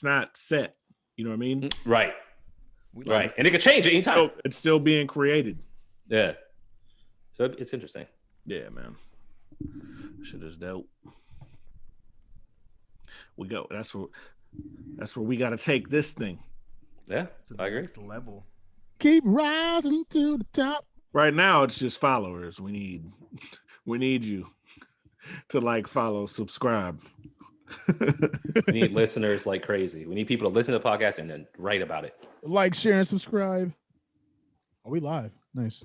not set. You know what I mean? Right. Right. And it could change at any time. It's still being created. Yeah. So it's interesting. Yeah, man. Shit is dope. We go. That's where we got to take this thing. Yeah, to the next level. Keep rising to the top. Right now, it's just followers. We need you to like, follow, subscribe. We need listeners like crazy. We need people to listen to the podcast and then write about it. Like, share, and subscribe. Are we live? Nice.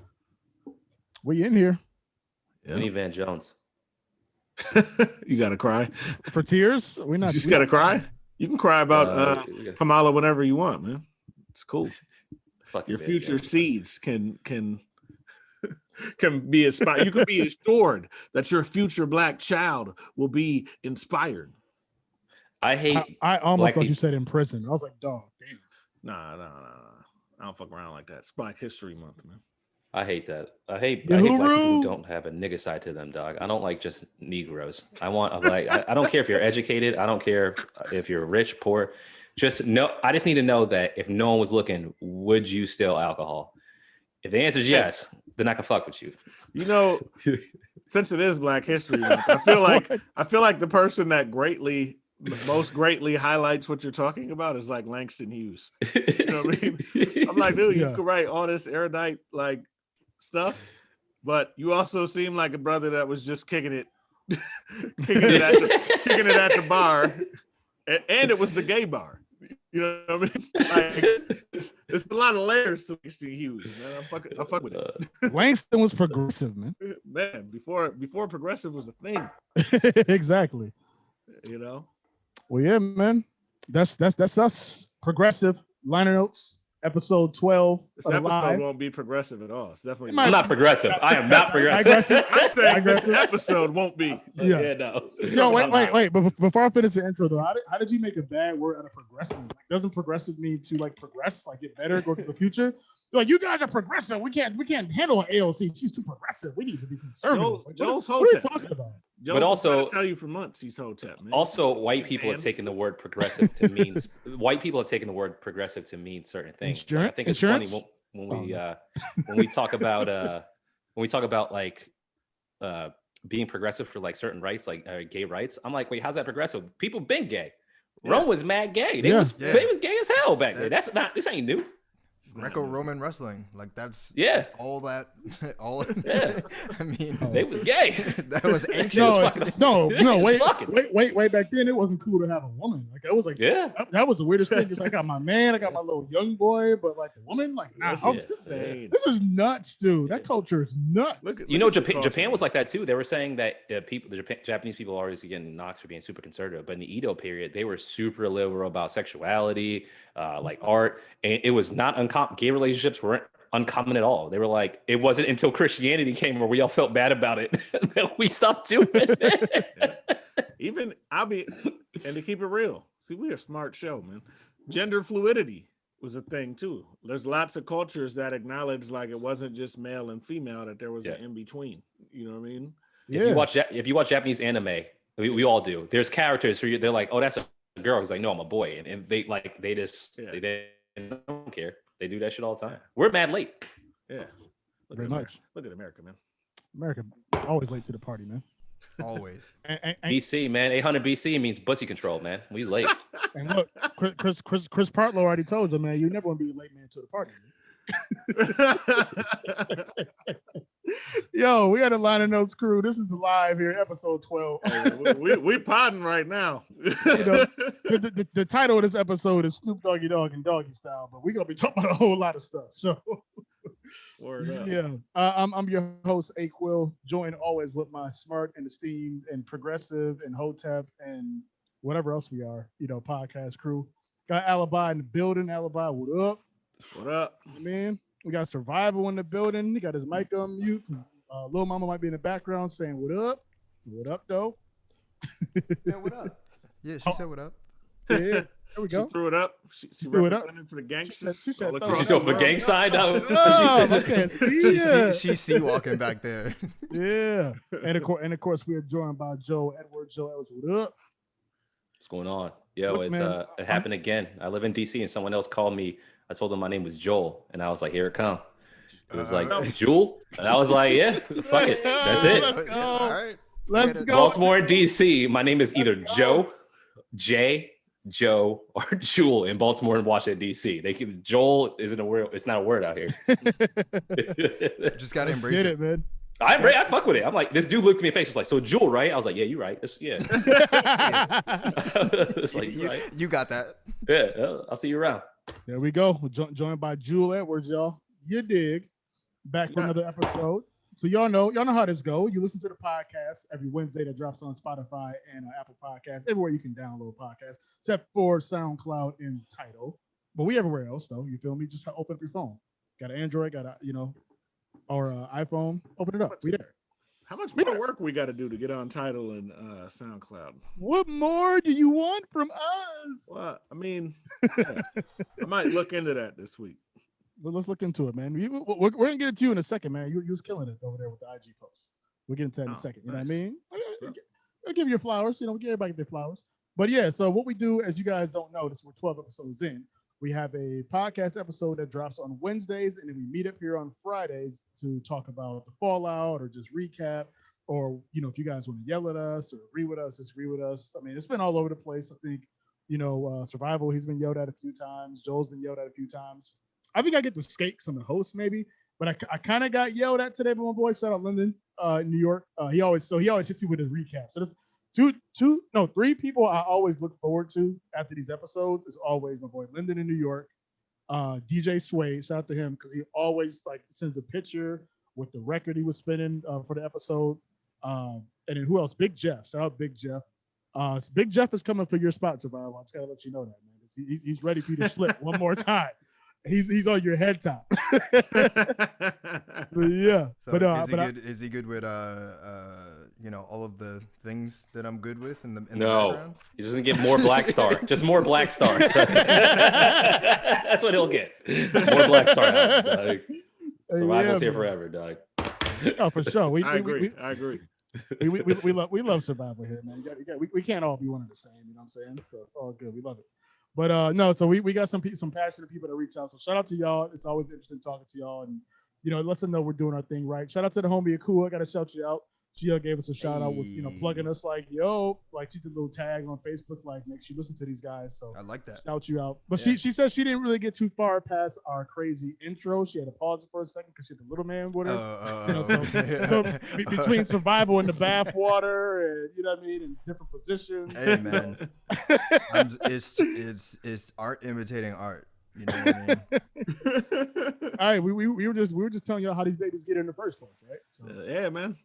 We in here. Yeah. We need Van Jones. You gotta cry for tears. We're not. You just gotta cry. You can cry about Kamala whenever you want, man. It's cool. Your future seeds can be inspired. You can be assured that your future black child will be inspired. I almost thought you said in prison. I was like, dog, damn. Nah. I don't fuck around like that. It's Black History Month, man. I hate that. I hate black people who don't have a nigga side to them, dog. I don't like just Negroes. I don't care if you're educated. I don't care if you're rich, poor. I just need to know that if no one was looking, would you steal alcohol? If the answer is yes, then I can fuck with you. You know, since it is Black History Month, I feel like the person that most greatly highlights what you're talking about is like Langston Hughes. You know what I mean? I'm like, dude, you could write all this erudite like stuff, but you also seem like a brother that was just kicking it at the bar, and it was the gay bar. You know what I mean? Like, it's a lot of layers to Langston Hughes, man. I fuck with it. Langston was progressive, man. Man, before progressive was a thing. Exactly. You know. Well, yeah, man. That's us. Progressive liner notes. Episode 12. This episode won't be progressive at all. It's definitely. I'm not progressive. I am not progressive. I'm saying this episode won't be. Yeah, no. Yo, wait. But before I finish the intro, though, how did you make a bad word out of progressive? Like, doesn't progressive mean to like progress, like get better, go to the future? You're like, you guys are progressive. We can't handle an AOC. She's too progressive. We need to be conservative. Joel's what are you talking about? Joel's but also, tell you for months he's Hotep, man. Also, white people have taken the word progressive to mean certain things. So I think it's funny when we talk about like being progressive for like certain rights, like gay rights. I'm like, wait, how's that progressive? People been gay. Rome was mad gay. They was gay as hell back then. This ain't new. Greco-Roman wrestling, like that's all that. I mean, they was gay. That was ancient. No. Wait. Back then, it wasn't cool to have a woman. Like I was like, that was the weirdest thing. It's like, I got my man, I got my little young boy, but like a woman, like nah. This is nuts, dude. That culture is nuts. Japan was like that too. They were saying that Japanese people are always getting knocked for being super conservative, but in the Edo period, they were super liberal about sexuality, like art, and it was not uncommon. Gay relationships weren't uncommon at all. They were like, it wasn't until Christianity came where we all felt bad about it that we stopped doing it. Even and to keep it real, see, we're a smart show, man. Gender fluidity was a thing too. There's lots of cultures that acknowledge like it wasn't just male and female, that there was an in between. You know what I mean? If you watch Japanese anime, we all do. There's characters who they're like, oh, that's a girl. He's like, no, I'm a boy, and they don't care. They do that shit all the time. We're mad late. Yeah. Very much. Look at America, man. America always late to the party, man. Always. BC, man. 800 BC means pussy control, man. We late. And look, Chris Partlow already told you, man, you never want to be late man to the party. Yo, we got a line of notes crew. This is the live here, episode 12. we podding right now. You know, the title of this episode is Snoop Doggy Dogg and Doggystyle, but we're gonna be talking about a whole lot of stuff. So word up. Yeah. I'm your host, A-Quil, joined always with my smart and esteemed and progressive and Hotep and whatever else we are, podcast crew. Got Alibi in the building. Alibi, what up? What up? Man, we got Survival in the building. He got his mic on mute because Lil Mama might be in the background saying, what up? What up, though? Yeah, what up? Yeah, she said what up. Yeah, there we go. She threw it up. She threw it up for the gangsters. She said she's doing the gang side now. I can't see She's see walking back there. Yeah. And of course, we are joined by Joe Edwards. What up? What's going on? Yo, Look, it's man, it happened again. I live in DC, and someone else called me. I told them my name was Joel, and I was like, "Here it come." It was like Jewel, and I was like, "Yeah, fuck it, that's it." Let's go. All right. Let's go. Baltimore and DC. My name is either Joe, Jay, Joe, or Jewel in Baltimore and Washington DC. Joel isn't a word. It's not a word out here. Just gotta embrace Get it. it, man. I fuck with it. I'm like, this dude looked at me in the face. Was like, so Jewel, right? I was like, yeah, you're right. Yeah. It's like, right. You got that. Yeah, I'll see you around. There we go. We're joined by Jewel Edwards, y'all. You dig? Back for another episode. So y'all know how this go. You listen to the podcast every Wednesday that drops on Spotify and Apple Podcasts, everywhere you can download podcasts, except for SoundCloud and Tidal. But we everywhere else though. You feel me? Just open up your phone. Got an Android, got a or iPhone. Open it up. We there. How much more work we got to do to get on Tidal and SoundCloud? What more do you want from us? Well, I mean, yeah. I might look into that this week. Well, let's look into it, man. We're gonna get it to you in a second, man. You was killing it over there with the IG posts. We'll get into that in a second. You know what I mean? I'll give you your flowers. Give everybody their flowers. But yeah, so what we do, as you guys don't know, we're 12 episodes in. We have a podcast episode that drops on Wednesdays, and then we meet up here on Fridays to talk about the fallout or just recap, or if you guys want to yell at us or agree with us, disagree with us. I mean, it's been all over the place. I think Survival, he's been yelled at a few times. Joel's been yelled at a few times. I think I get to skate some of the hosts maybe, but I kind of got yelled at today by my boy. Shout out Lyndon, New York. He always hits people with his recap. So there's three people I always look forward to after these episodes. Is always my boy Lyndon in New York, DJ Sway. Shout out to him because he always sends a picture with the record he was spinning for the episode. And then who else? Big Jeff. Shout out Big Jeff. Big Jeff is coming for your spot, Survival. I just gotta let you know that, man. He's ready for you to slip one more time. He's on your head top. But yeah. So is he good with all of the things that I'm good with in the background? He doesn't get more Black Star. Just more Black Star. That's what he'll get. More Black Star albums. Survival's here forever, dog. Oh, for sure. I agree. We love Survival here, man. We can't all be one and the same. You know what I'm saying? So it's all good. We love it. But no, so we got some passionate people that reach out. So shout out to y'all. It's always interesting talking to y'all, and it lets them know we're doing our thing right. Shout out to the homie A-Quil. I gotta shout you out. She gave us a shout out with plugging us she did a little tag on Facebook make sure you listen to these guys. So I like that. Shout you out. But she said she didn't really get too far past our crazy intro. She had to pause it for a second because she had the little man with her. So between Survival and the bath water, and you know what I mean, in different positions. Hey man, it's art imitating art. You know what I mean? All right, we were just telling y'all how these babies get in the first place, right? So. Yeah, man.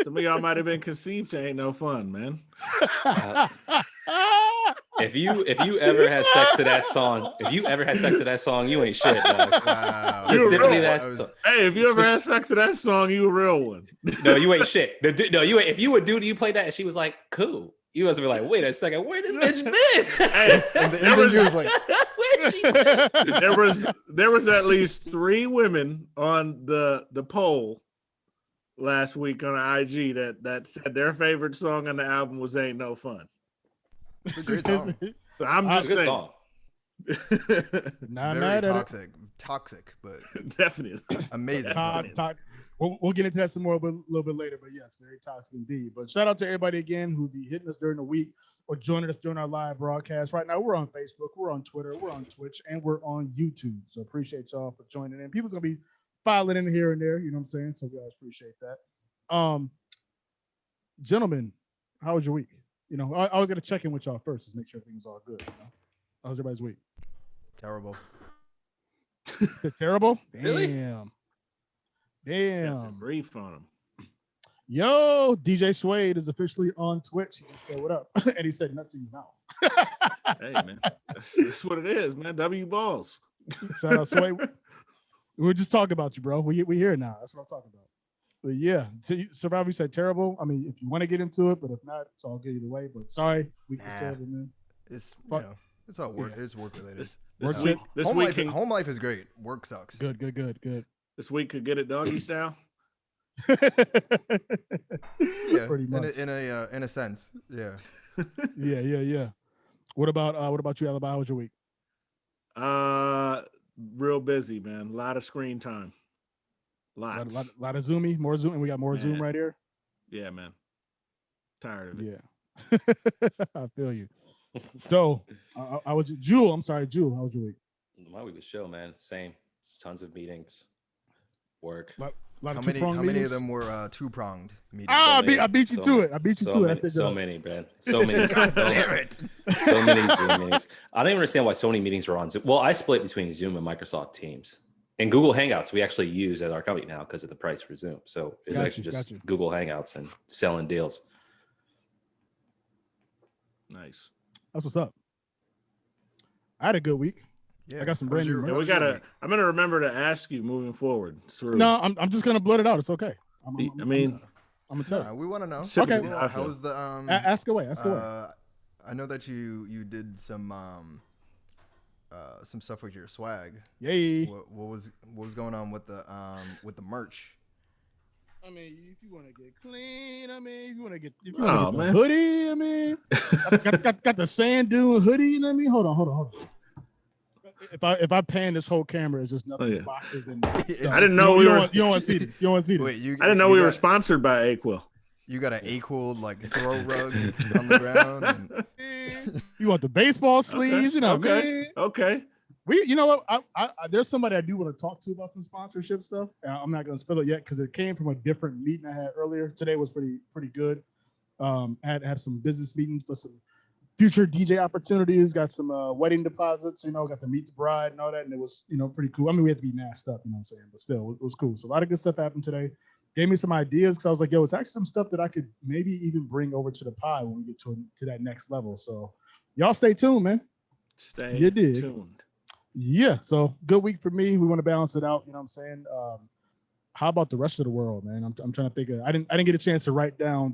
Some of y'all might have been conceived to ain't no fun, man. If you ever had sex to that song, you ain't shit, dog. Wow. Specifically that. Hey, if you ever had sex to that song, you a real one. No, you ain't shit. No, you ain't. If you would do, you played that, and she was like, "Cool." You must be like, "Wait a second, where this bitch been?" Hey, and then you was like, there was at least 3 women on the poll last week on IG that said their favorite song on the album was "Ain't No Fun." It's a great song. So I'm just saying. Song. Very toxic, but definitely amazing. We'll get into that some more a little bit later, but yes, very toxic indeed. But shout out to everybody again who'll be hitting us during the week or joining us during our live broadcast. Right now, we're on Facebook, we're on Twitter, we're on Twitch, and we're on YouTube. So appreciate y'all for joining in. People's gonna be filing in here and there, you know what I'm saying? So we always appreciate that. Gentlemen, how was your week? I was gonna check in with y'all first to make sure everything's all good. How was everybody's week? Terrible. Terrible? Really? Damn. Brief on him. Yo, DJ Suede is officially on Twitch. He just said, "What up?" And he said, "Nuts in your mouth." Hey, man. That's what it is, man. W balls. Shout out Suede. We were just talking about you, bro. We here now. That's what I'm talking about. But yeah, Survivor said terrible. I mean, if you want to get into it, but if not, it's all good either way. But sorry, week was terrible, man. It's it's all work. Yeah. It's work related. Home life is great. Work sucks. Good. This week could get it doggy style. Yeah, pretty much. In a sense, yeah. Yeah. What about you, Alibi? How was your week? Real busy, man. A lot of screen time. Lots. Lot of Zoomy, more Zoom, and we got more Zoom right here. Yeah, man. Tired of it. Yeah, I feel you. So, I was Jewel. I'm sorry, Jewel. How was your week? My week was chill, man. Same. Tons of meetings, work. How many of them were two-pronged meetings? I beat you to it. I beat you to it. I said so many, man. So many. Damn it. So many Zoom meetings. I don't even understand why so many meetings were on Zoom. Well, I split between Zoom and Microsoft Teams. And Google Hangouts we actually use at our company now because of the price for Zoom. So it's actually just Google Hangouts and selling deals. Nice. That's what's up. I had a good week. Yeah, I got some brand new. I'm gonna remember to ask you moving forward. No, I'm just gonna blurt it out. It's okay. I'm gonna tell you. We want to know. Okay. How was the Ask away. Ask away. I know that you did some stuff with your swag. Yay. What was going on with the merch? I mean, if you want to get clean, I mean, if you want to get the hoodie, I mean, got the sand dune hoodie. You know what I mean? Hold on. If I pan this whole camera, it's just nothing but boxes and stuff. I didn't know you don't want to see this. You don't want to see this. Wait, I didn't know we were sponsored by A-Quil. You got an A-Quil like throw rug on the ground. And... You want the baseball sleeves? You know, Okay. You know what? I there's somebody I do want to talk to about some sponsorship stuff. And I'm not going to spill it yet because it came from a different meeting I had earlier. Today was pretty good. Had some business meetings for some future DJ opportunities. Got some wedding deposits. Got to meet the bride and all that, and it was pretty cool. I mean, we had to be masked up, you know what I'm saying, but still, it was cool. So a lot of good stuff happened today. Gave me some ideas because I was like, yo, it's actually some stuff that I could maybe even bring over to the pie when we get to that next level. So y'all stay tuned, man. Stay tuned. Yeah, so good week for me. We want to balance it out. You know what I'm saying? How about the rest of the world, man? I'm trying to think of. I didn't get a chance to write down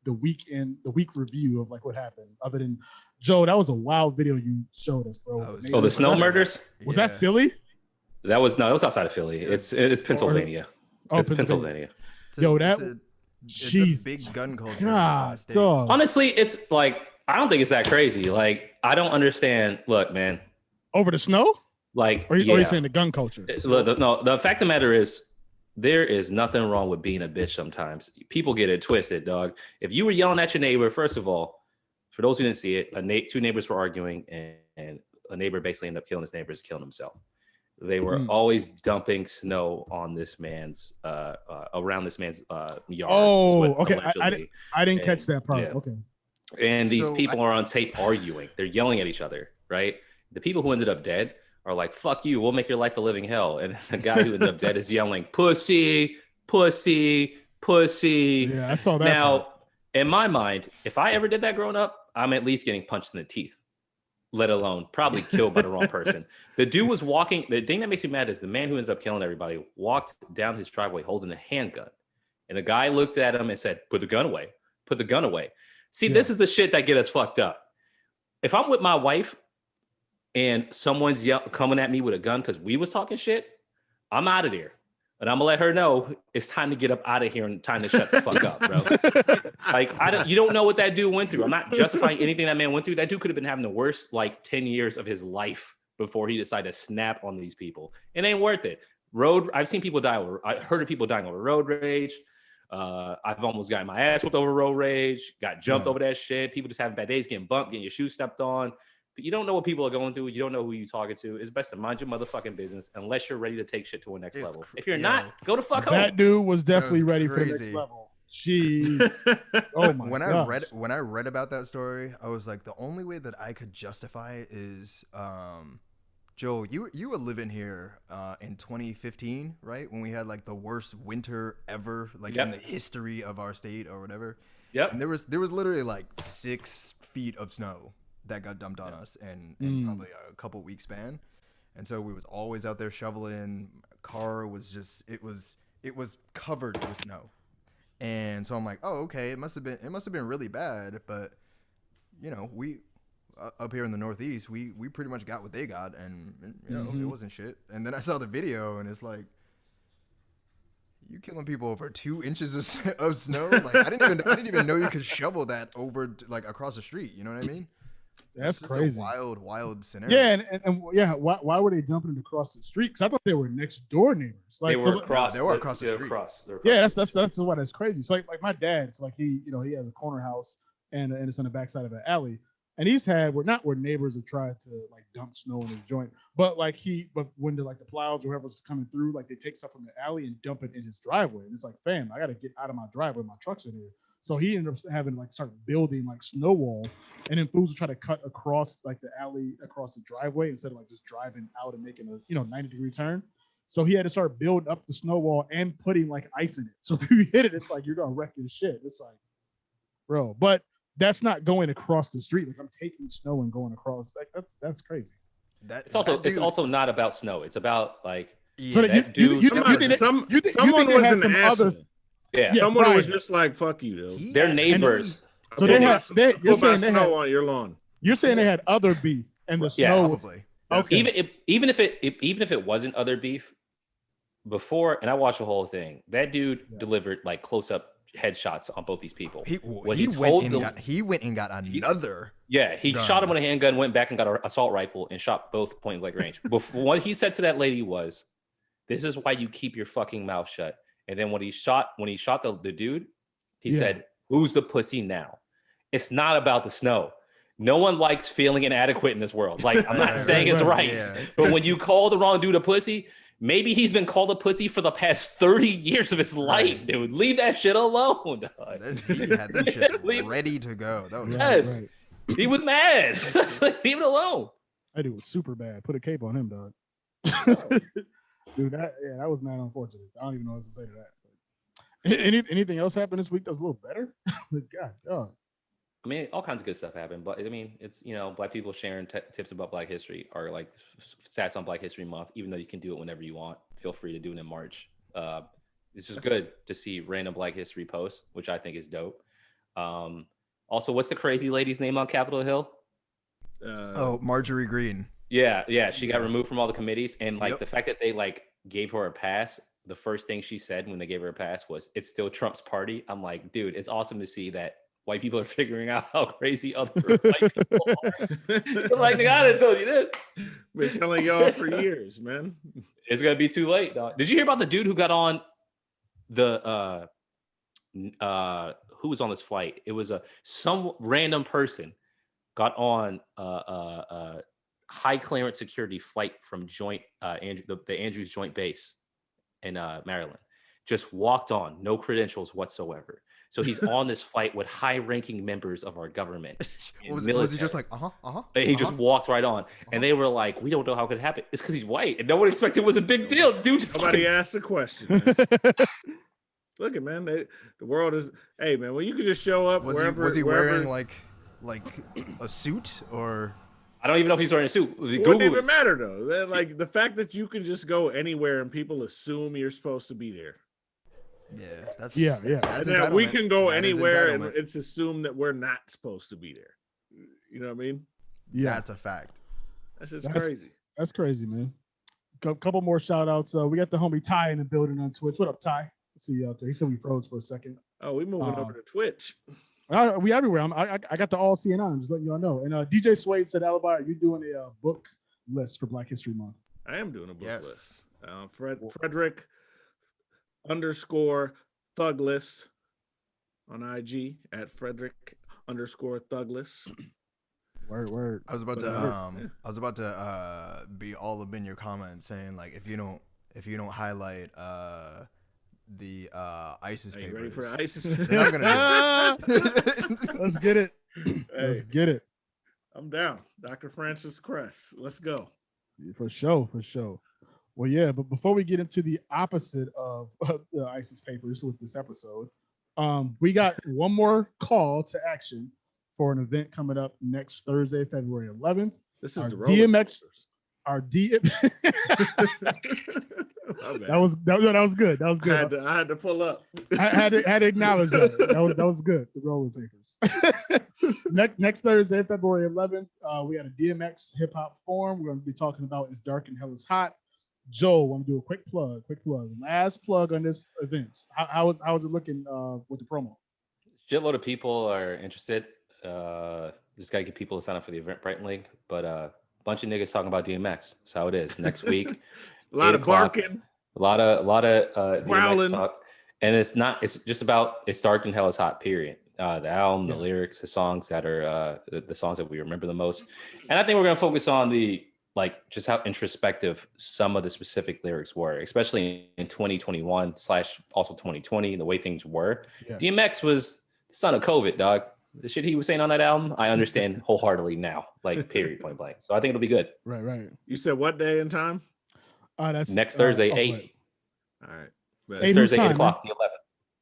the week review of like what happened. Other than Joe, that was a wild video you showed us, bro. The snow murders? Was that Philly? That was outside of Philly. It's Pennsylvania. It's Pennsylvania. It's a big gun culture. God, honestly, it's like I don't think it's that crazy. Like I don't understand. Look, man. Over the snow? Like, or you saying the gun culture? The fact of the matter is, there is nothing wrong with being a bitch sometimes. People get it twisted, dog. If you were yelling at your neighbor, first of all, for those who didn't see it, two neighbors were arguing, and a neighbor basically ended up killing his neighbors, killing himself. They were always dumping snow on this man's, around this man's yard. Oh, okay. I didn't catch that part. Yeah. Okay. And these people are on tape arguing. They're yelling at each other, right? The people who ended up dead are like, fuck you, we'll make your life a living hell. And the guy who ended up dead is yelling, pussy, pussy, pussy. Yeah, I saw that. Now, in my mind, if I ever did that growing up, I'm at least getting punched in the teeth, let alone probably killed by the wrong person. The dude was walking. The thing that makes me mad is the man who ended up killing everybody walked down his driveway holding a handgun. And the guy looked at him and said, put the gun away. Put the gun away. See, This is the shit that get us fucked up. If I'm with my wife, and someone's coming at me with a gun because we was talking shit, I'm out of there. And I'm gonna let her know it's time to get up out of here and time to shut the fuck up, bro. Like, you don't know what that dude went through. I'm not justifying anything that man went through. That dude could have been having the worst 10 years of his life before he decided to snap on these people. It ain't worth it. I've seen people die I heard of people dying over road rage. I've almost gotten my ass whipped over road rage, got jumped over that shit. People just having bad days, getting bumped, getting your shoes stepped on. But you don't know what people are going through. You don't know who you're talking to. It's best to mind your motherfucking business unless you're ready to take shit to a next level. If you're not, go to fuck home. That dude was definitely ready for the next level. Jeez. Oh my God. When I read about that story, I was like, the only way that I could justify it is, Joe, you were living here in 2015, right? When we had like the worst winter ever, in the history of our state or whatever. Yep. And there was literally like 6 feet of snow that got dumped on us in probably a couple weeks span. And so we was always out there shoveling. Car was just it was covered with snow. And so I'm like, oh, okay, it must have been really bad, but we up here in the Northeast, we pretty much got what they got, and it wasn't shit. And then I saw the video and it's like, you killing people over 2 inches of snow? Like I didn't even know you could shovel that over across the street. You know what I mean? That's just a crazy. wild scenario. Yeah, and yeah, why were they dumping it across the street? Because I thought they were next door neighbors. Like, they were across the street. Yeah, that's why that's crazy. So like my dad's like he has a corner house and it's on the backside of an alley. And he's had where neighbors have tried to like dump snow in his joint, but when the plows or whoever's coming through, like they take stuff from the alley and dump it in his driveway. And it's like, fam, I gotta get out of my driveway, my truck's in here. So he ended up having to start building snow walls, and then fools would try to cut across the alley across the driveway instead of just driving out and making a 90-degree turn. So he had to start building up the snow wall and putting ice in it. So if you hit it, it's like you're gonna wreck your shit. It's like, bro, but that's not going across the street. I'm taking snow and going across. That's crazy. It's also not about snow. It's about So that dude. Someone was an asshole. Yeah, someone was just like, "Fuck you, though." They're neighbors. So you're saying they had on your lawn. You're saying they had other beef and the snow. Probably. Okay. Even if it wasn't other beef before, and I watched the whole thing, that dude delivered close up headshots on both these people. He went and got another. He gun. shot him with a handgun, went back and got an assault rifle and shot both point blank range. Before, what he said to that lady was, "This is why you keep your fucking mouth shut." And then when he shot the dude, he said, "Who's the pussy now?" It's not about the snow. No one likes feeling inadequate in this world. I'm not saying it's right, but when you call the wrong dude a pussy, maybe he's been called a pussy for the past 30 years of his life, dude. Leave that shit alone. He had that shit ready to go. That was Right. He was mad. Leave it alone. That dude was super bad. Put a cape on him, dog. Dude, that was mad unfortunate. I don't even know what to say to that. Anything else happened this week that's a little better? God, dog. I mean, all kinds of good stuff happened, but I mean, it's Black people sharing tips about Black history or stats on Black History Month. Even though you can do it whenever you want, feel free to do it in March. It's just good to see random Black history posts, which I think is dope. Also, what's the crazy lady's name on Capitol Hill? Marjorie Greene. Yeah, she got removed from all the committees, and the fact that they gave her a pass. The first thing she said when they gave her a pass was, "It's still Trump's party." I'm like, dude, it's awesome to see that white people are figuring out how crazy other white people are. They gotta told you this. Been telling y'all for years, man. It's gonna be too late, dog. Did you hear about the dude who got on the who was on this flight? It was some random person got on high clearance security flight from the Andrews Joint Base in Maryland. Just walked on, no credentials whatsoever. So he's on this flight with high-ranking members of our government. Was he just like, And he just walked right on. And they were like, "We don't know how it could happen." It's because he's white, and no one expected it was a big deal. Dude, just somebody asked a question. Look at man, the world is. Hey man, well you could just show up. Was he wearing like a suit or? I don't even know if he's wearing a suit. It wouldn't even matter though. The fact that you can just go anywhere and people assume you're supposed to be there. Yeah, that's and we can go anywhere and it's assumed that we're not supposed to be there. You know what I mean? Yeah, that's a fact. That's just crazy. That's crazy, man. Couple more shout outs. We got the homie Ty in the building on Twitch. What up, Ty? Let's see you out there. He said we froze for a second. Oh, we moving over to Twitch. We everywhere. I got the all CNN. I'm just letting y'all know. And DJ Suede said, Alibi, are you doing a book list for Black History Month? I am doing a book list. Frederick _Thuglist on IG at Frederick _Thuglist. Word. I was about to be all up in your comments saying if you don't highlight the ISIS papers. Ready for ISIS? I'm gonna Let's get it. Let's get it. I'm down. Dr. Francis Kress. Let's go. For sure. Well, yeah, but before we get into the opposite of the ISIS papers with this episode, we got one more call to action for an event coming up next Thursday, February 11th. This is our the DMX. Our that was good. That was good. I had to pull up. I had to acknowledge that. That was good. The rolling papers. next Thursday, February 11th, we had a DMX hip hop forum. We're going to be talking about It's Dark and Hell is Hot. Joe, want to do a quick plug. Last plug on this event. How is it looking with the promo? Shitload of people are interested. Just gotta get people to sign up for the Eventbrite link. But a bunch of niggas talking about DMX. That's how it is. Next week, A lot 8 of o'clock, barking, a lot of DMX growling. talk. And it's just about it's dark and hell is hot, period. The album, the lyrics, the songs that are the songs that we remember the most. And I think we're gonna focus on the just how introspective some of the specific lyrics were, especially in 2021 / also 2020, the way things were. Yeah. DMX was the son of COVID, dog. The shit he was saying on that album, I understand wholeheartedly now, period, point blank. So I think it'll be good. Right. You said what day and time? That's Next Thursday, 8. right. All right. Next Thursday, time, 8 o'clock, the 11th.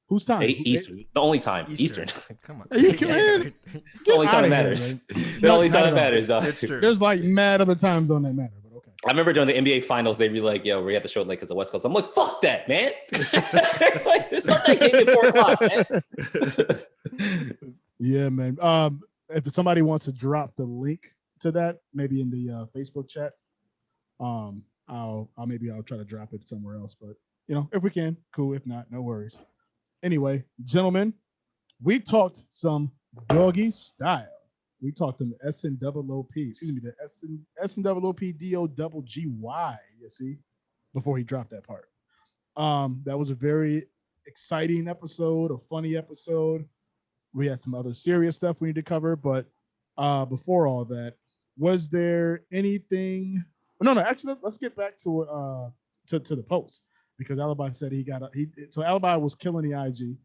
Whose time? 8 Eastern. The only time. Eastern. Come on. Are you kidding? It's the only time that outta here, matters. man. The only time that It's- matters, dog. It's true. There's like mad other times on that matter, but okay. I remember during the NBA finals, they'd be like, yo, we have to show it because the West Coast. I'm like, fuck that, man. It's not that game at 4 o'clock, man. Yeah, man. If somebody wants to drop the link to that, maybe in the Facebook chat, I'll try to drop it somewhere else. But if we can, cool. If not, no worries. Anyway, gentlemen, we talked some doggy style. We talked some SNOOP, excuse me, the SNOOP DOGGY, you see, before he dropped that part. That was a very exciting episode, a funny episode. We had some other serious stuff we need to cover, but before all that, was there anything? No, actually, let's get back to the post, because Alibi said so Alibi was killing the IG,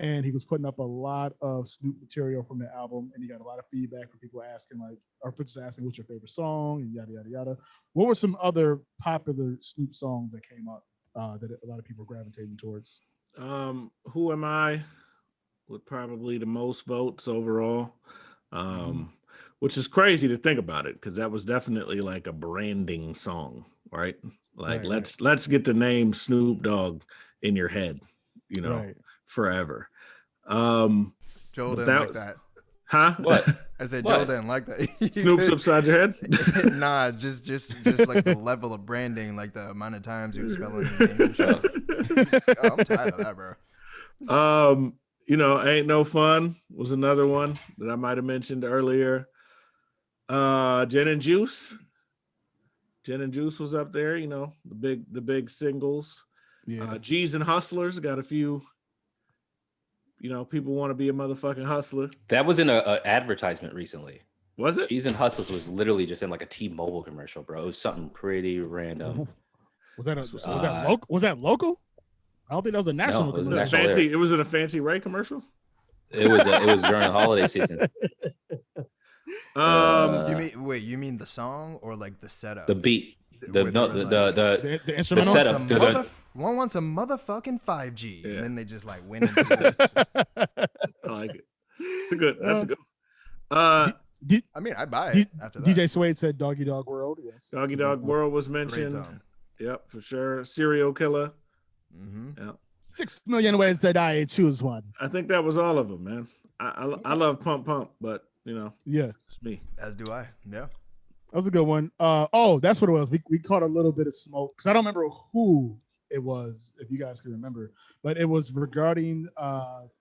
and he was putting up a lot of Snoop material from the album, and he got a lot of feedback from people asking or just asking what's your favorite song and yada yada yada. What were some other popular Snoop songs that came up that a lot of people were gravitating towards? Who Am I? With probably the most votes overall, which is crazy to think about it, because that was definitely like a branding song, right? Like let's get the name Snoop Dogg in your head, forever. Joel didn't like that. Huh? What? I said What? Joel didn't like that. Snoop's upside your head? Nah, just like the level of branding, like the amount of times he was spelling his name and shit. Oh, I'm tired of that, bro. Ain't No Fun was another one that I might have mentioned earlier. Gin and Juice. Gin and Juice was up there, the big singles. Yeah. G's and Hustlers got a few. People want to be a motherfucking hustler. That was in an advertisement recently. Was it? Cheese and Hustles was literally just in like a T-Mobile commercial, bro. It was something pretty random. Was that local? I don't think that was a national No, it was commercial. national. It was in a Fancy Ray commercial. It was during the holiday season. You mean the song or like the setup? The beat. The The instrumental. setup. One wants a motherfucking 5G, Yeah. and then they just like win into it. I like it. That's a good. I mean, I buy it after that. DJ Suede said Doggy Dog World. Yes. Doggy Dog World was Great mentioned. song. Yep, for sure. Serial Killer. Mm-hmm. Yep. 6 million ways to die. Choose one. I think that was all of them, man. I love Pump Pump, but Yeah, it's me. As do I. Yeah. that was a good one. That's what it was. We caught a little bit of smoke because I don't remember who it was, if you guys can remember, but it was regarding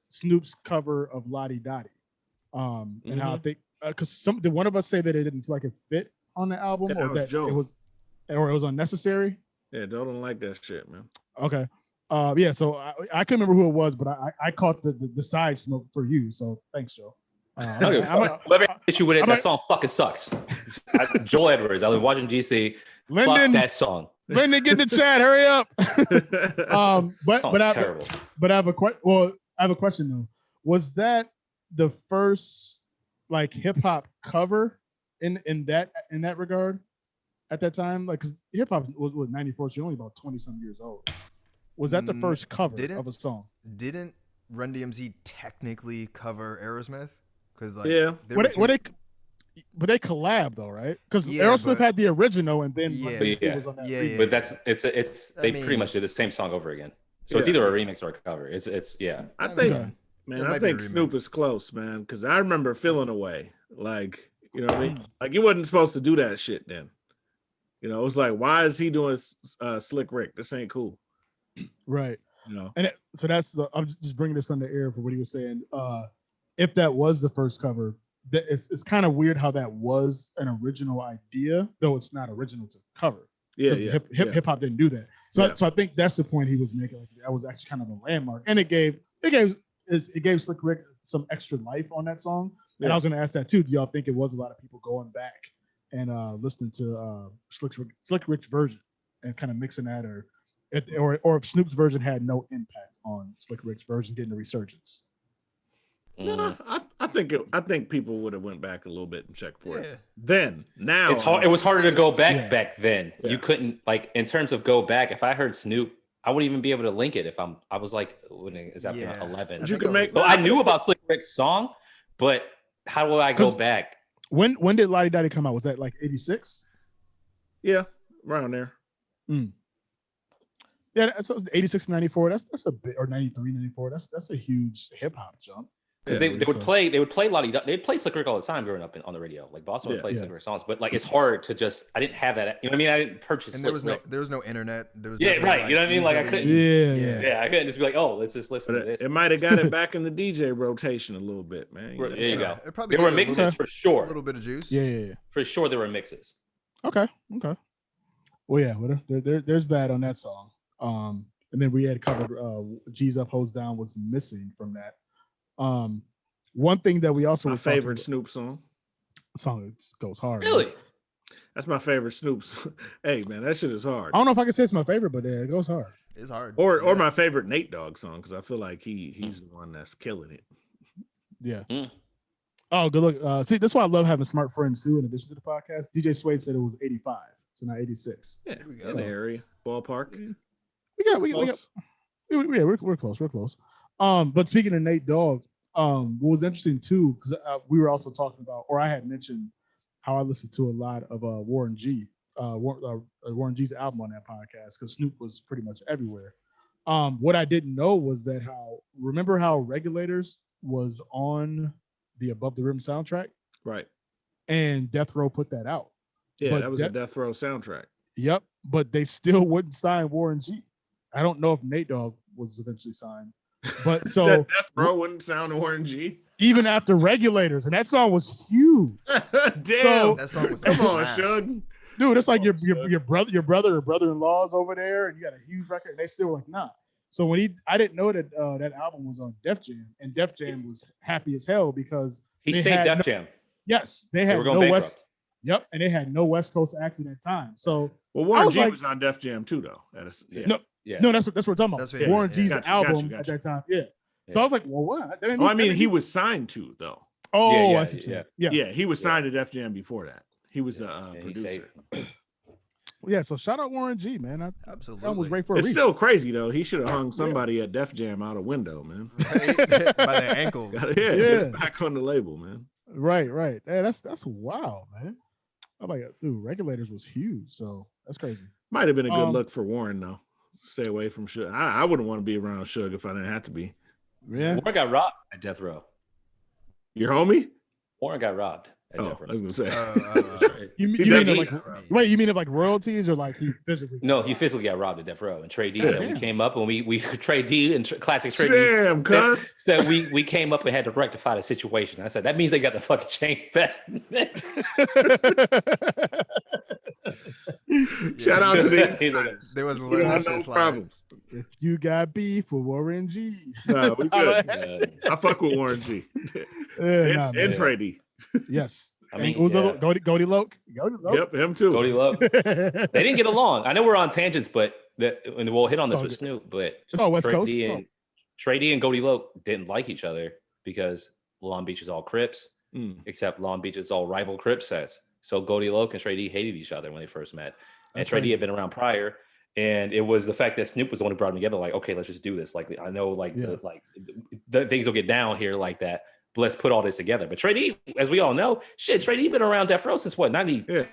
Snoop's cover of Lottie Dottie, and how I think because did one of us say that it didn't feel like it fit on the album, Yeah, or that Joe. it was unnecessary. Yeah, don't like that shit, man. Okay. Yeah, so I couldn't remember who it was, but I caught the side smoke for you. So thanks, Joe. I don't give a fuck. Whoever hit you with it, that song fucking sucks. Joel Edwards. I was watching GC. Lyndon, Fuck that song. Lyndon, get in the chat. Hurry up. But I Terrible. have a question though. Was that the first like hip hop cover in that regard at that time? Like, because hip hop was 94, so you're only about 20 some years old. Was that the first cover of a song? Didn't Run DMC technically cover Aerosmith? Because But they collab though, right? Because Yeah, Aerosmith but- had the original, and then Yeah. Run DMC Yeah. was on that. Yeah, remix. But they pretty much did the same song over again. So it's either a remix or a cover. It's yeah. I think, Okay. man, It I might be a think Snoop remix. is close, man, because I remember feeling away. Like, you know what I mean? Like, you wasn't supposed to do that shit then. It was like, why is he doing Slick Rick? This ain't cool. Right. And So that's I'm just bringing this on the air for what he was saying. If that was the first cover, it's kind of weird how that was an original idea, though it's not original to cover. Yeah, Hip hop didn't do that. So I think that's the point he was making. Like, that was actually kind of a landmark, and it gave Slick Rick some extra life on that song. And I was going to ask that too. Do y'all think it was a lot of people going back and listening to Slick Rick's version and kind of mixing that, or if Snoop's version had no impact on Slick Rick's version getting the resurgence? No, I think people would have went back a little bit and checked for it. Then now it's hard. It was harder to go back back then. Yeah. You couldn't, like, in terms of go back. If I heard Snoop, I wouldn't even be able to link it. If I was like, is that 11? You can make. So I knew about Slick Rick's song, but how do I go back? When did Lottie Dottie come out? Was that like 86? Yeah, around there. Yeah, so 86 to 94. That's a bit, or 93, 94. That's a huge hip hop jump. Because they would play Lottie, they'd play Slick Rick all the time growing up on the radio. Like Boston would play Slick Rick songs, but like it's hard to just. I didn't have that. You know what I mean? I didn't purchase. And Slick there was no internet. There was right. Like, you know what I mean? Like I couldn't. Yeah. I couldn't just be like, oh, let's just listen to this. It might have got it back in the DJ rotation a little bit, man. There you go. There were mixes for sure. A little bit of juice. Yeah. For sure, there were mixes. Okay. Well, yeah. There's that on that song. And then we had covered G's Up, Hoes Down was missing from that. One thing that we also my favorite Snoop song. Song goes hard. Really? Man. That's my favorite Snoop song. Hey man, that shit is hard. I don't know if I can say it's my favorite, but it goes hard. It's hard. Or my favorite Nate Dogg song, because I feel like he's the one that's killing it. Yeah. Oh, good look. See, that's why I love having smart friends too. In addition to the podcast, DJ Suede said it was 85, so not 86. Yeah, we got in the area ballpark. We're close. But speaking of Nate Dogg, what was interesting too, because we were also talking about, or I had mentioned how I listened to a lot of Warren G's album on that podcast, because Snoop was pretty much everywhere. What I didn't know was that remember how Regulators was on the Above the Rim soundtrack? Right. And Death Row put that out. Yeah, but that was a Death Row soundtrack. Yep, but they still wouldn't sign Warren G. I don't know if Nate Dogg was eventually signed. But so Death Row wouldn't sound Warren G. Even after Regulators, and that song was huge. Damn, so, that song was come on, Shug. Dude, it's like your brother or brother-in-law's over there, and you got a huge record, and they still were like, nah. So when I didn't know that that album was on Def Jam, and Def Jam was happy as hell because he saved Def Jam. Yes, they had no West. Yep, and they had no West Coast acts at that time. So Warren G was on Def Jam too, though. No, that's what we're talking about. Warren G's album at that time. Yeah. So I was like, well, what? I mean, he was signed to though. Oh, I see. Yeah, he was signed to Def Jam before that. He was a producer. Yeah, so shout out Warren G, man. Absolutely. That was right for a It's reason. still crazy though. He should have hung somebody at Def Jam out a window, man. Right? By their ankles. Back on the label, man. Right. Hey, that's wild, man. I'm like, dude, Regulators was huge, so that's crazy. Might have been a good look for Warren though. Stay away from Suge. I wouldn't want to be around Suge if I didn't have to be. Yeah. Warren got robbed at Death Row. Your homie? Warren got robbed at Death Row. I was gonna say. You mean like royalties or like he physically? No, he physically got robbed at Death Row. And Trey D said we came up and we Trey D and classic Trey D said we came up and had to rectify the situation. I said that means they got the fucking chain back. Shout out to the there was no problems. If you got beef with Warren G, no, we good. I fuck with Warren G. and Trey D. Yes. I mean, Goldie Loke. Yep, him too. Goldie Loke. They didn't get along. I know we're on tangents, but and we'll hit on this with Snoop. But West Coast. Trey D and Goldie Loke didn't like each other because Long Beach is all Crips, except Long Beach is all rival Crips sets. So Goldie Loke and Trey D hated each other when they first met. And Trey D had been around prior. And it was the fact that Snoop was the one who brought them together. Like, okay, let's just do this. Like, I know, the things will get down here like that. But let's put all this together. But Trey D, as we all know, Trey D been around Death Row since what, 92?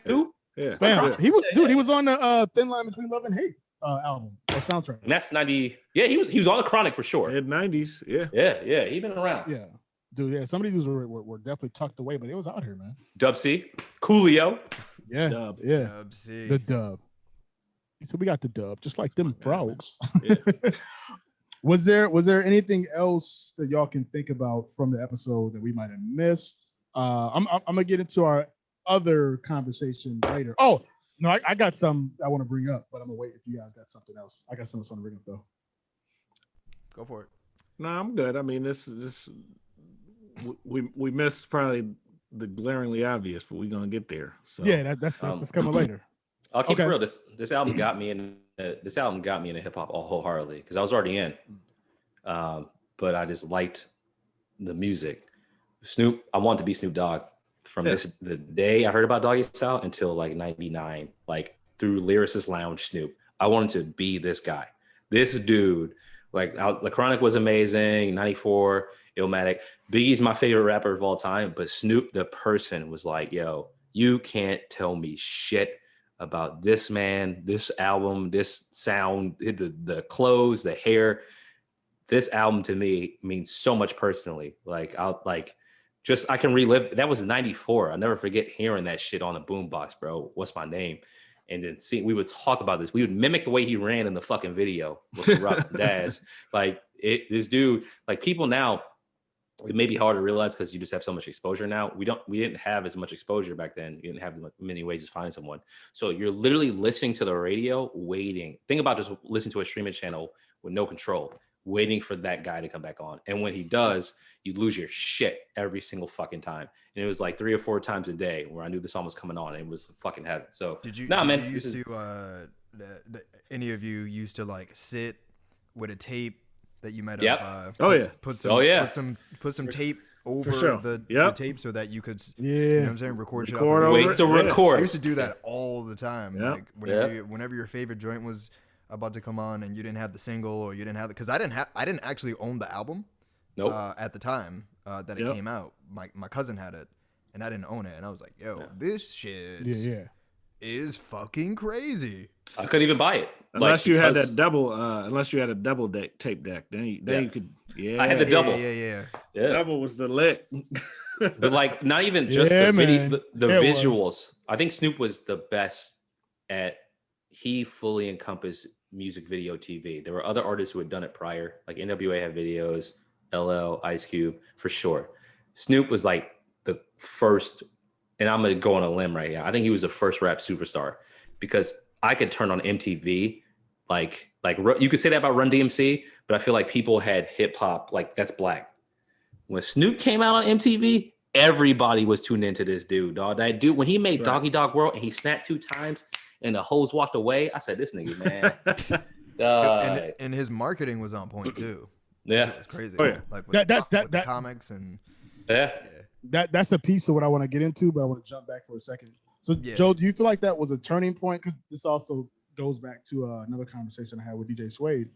Yeah. Man, he was on the Thin Line Between Love and Hate album or soundtrack. And that's 90. Yeah, he was on the Chronic for sure. Mid-90s. Yeah. He been around. Yeah. Dude, yeah. Some of these were definitely tucked away, but it was out here, man. Dub C, Coolio. Yeah. Dub. Yeah. Dub C. The dub. So we got the dub, just like them frogs. Yeah. Was there anything else that y'all can think about from the episode that we might have missed? I'm gonna get into our other conversation later. Oh no, I got some I want to bring up, but I'm gonna wait if you guys got something else. I got something else I want to bring up though. Go for it. No, I'm good. I mean, this we missed probably the glaringly obvious, but we're gonna get there. So Yeah, that's coming later. I'll keep Okay. it real. This album got me in. This album got me into hip hop wholeheartedly because I was already in, but I just liked the music. Snoop, I wanted to be Snoop Dogg from the day I heard about Doggystyle until like '99, like through Lyricist Lounge Snoop. I wanted to be this guy, this dude. Like The Chronic was amazing, '94, Illmatic. Biggie's my favorite rapper of all time, but Snoop the person was like, yo, you can't tell me shit about this man, this album, this sound, the clothes, the hair. This album to me means so much personally. Like I can relive. That was '94. I'll never forget hearing that shit on the boombox, bro. What's my name? And then we would talk about this. We would mimic the way he ran in the fucking video with the rock Daz. Like this dude, like people now, it may be hard to realize because you just have so much exposure now. We didn't have as much exposure back then. You didn't have many ways to find someone. So you're literally listening to the radio, waiting. Think about just listening to a streaming channel with no control, waiting for that guy to come back on. And when he does, you lose your shit every single fucking time. And it was like 3 or 4 times a day where I knew the song was coming on and it was fucking heaven. So any of you used to like sit with a tape that you might have put some tape over the tape so that you could you know what I'm saying, record shit off record. I used to do that all the time. Like whenever your favorite joint was about to come on and you didn't have the single or you didn't have because I didn't actually own the album at the time that it came out. My cousin had it and I didn't own it and I was like, yo, this shit is fucking crazy. I couldn't even buy it unless you had a double tape deck. Then you could. Yeah, I had the double. Yeah. Double was the lick. But like not even just the video, the visuals. I think Snoop was the best at. He fully encompassed music video TV. There were other artists who had done it prior, like NWA had videos, LL, Ice Cube, for sure. Snoop was like the first, and I'm gonna go on a limb right here. I think he was the first rap superstar because I could turn on MTV, like you could say that about Run DMC, but I feel like people had hip hop, like that's black. When Snoop came out on MTV, everybody was tuned into this dude, dog. That dude, when he made Doggy Dogg World and he snapped 2 times and the hoes walked away, I said, this nigga, man. And his marketing was on point too. Yeah. It's crazy. Oh, yeah. Like with the comics and that's a piece of what I want to get into, but I want to jump back for a second. So Joe, do you feel like that was a turning point? Because this also goes back to another conversation I had with DJ Suede.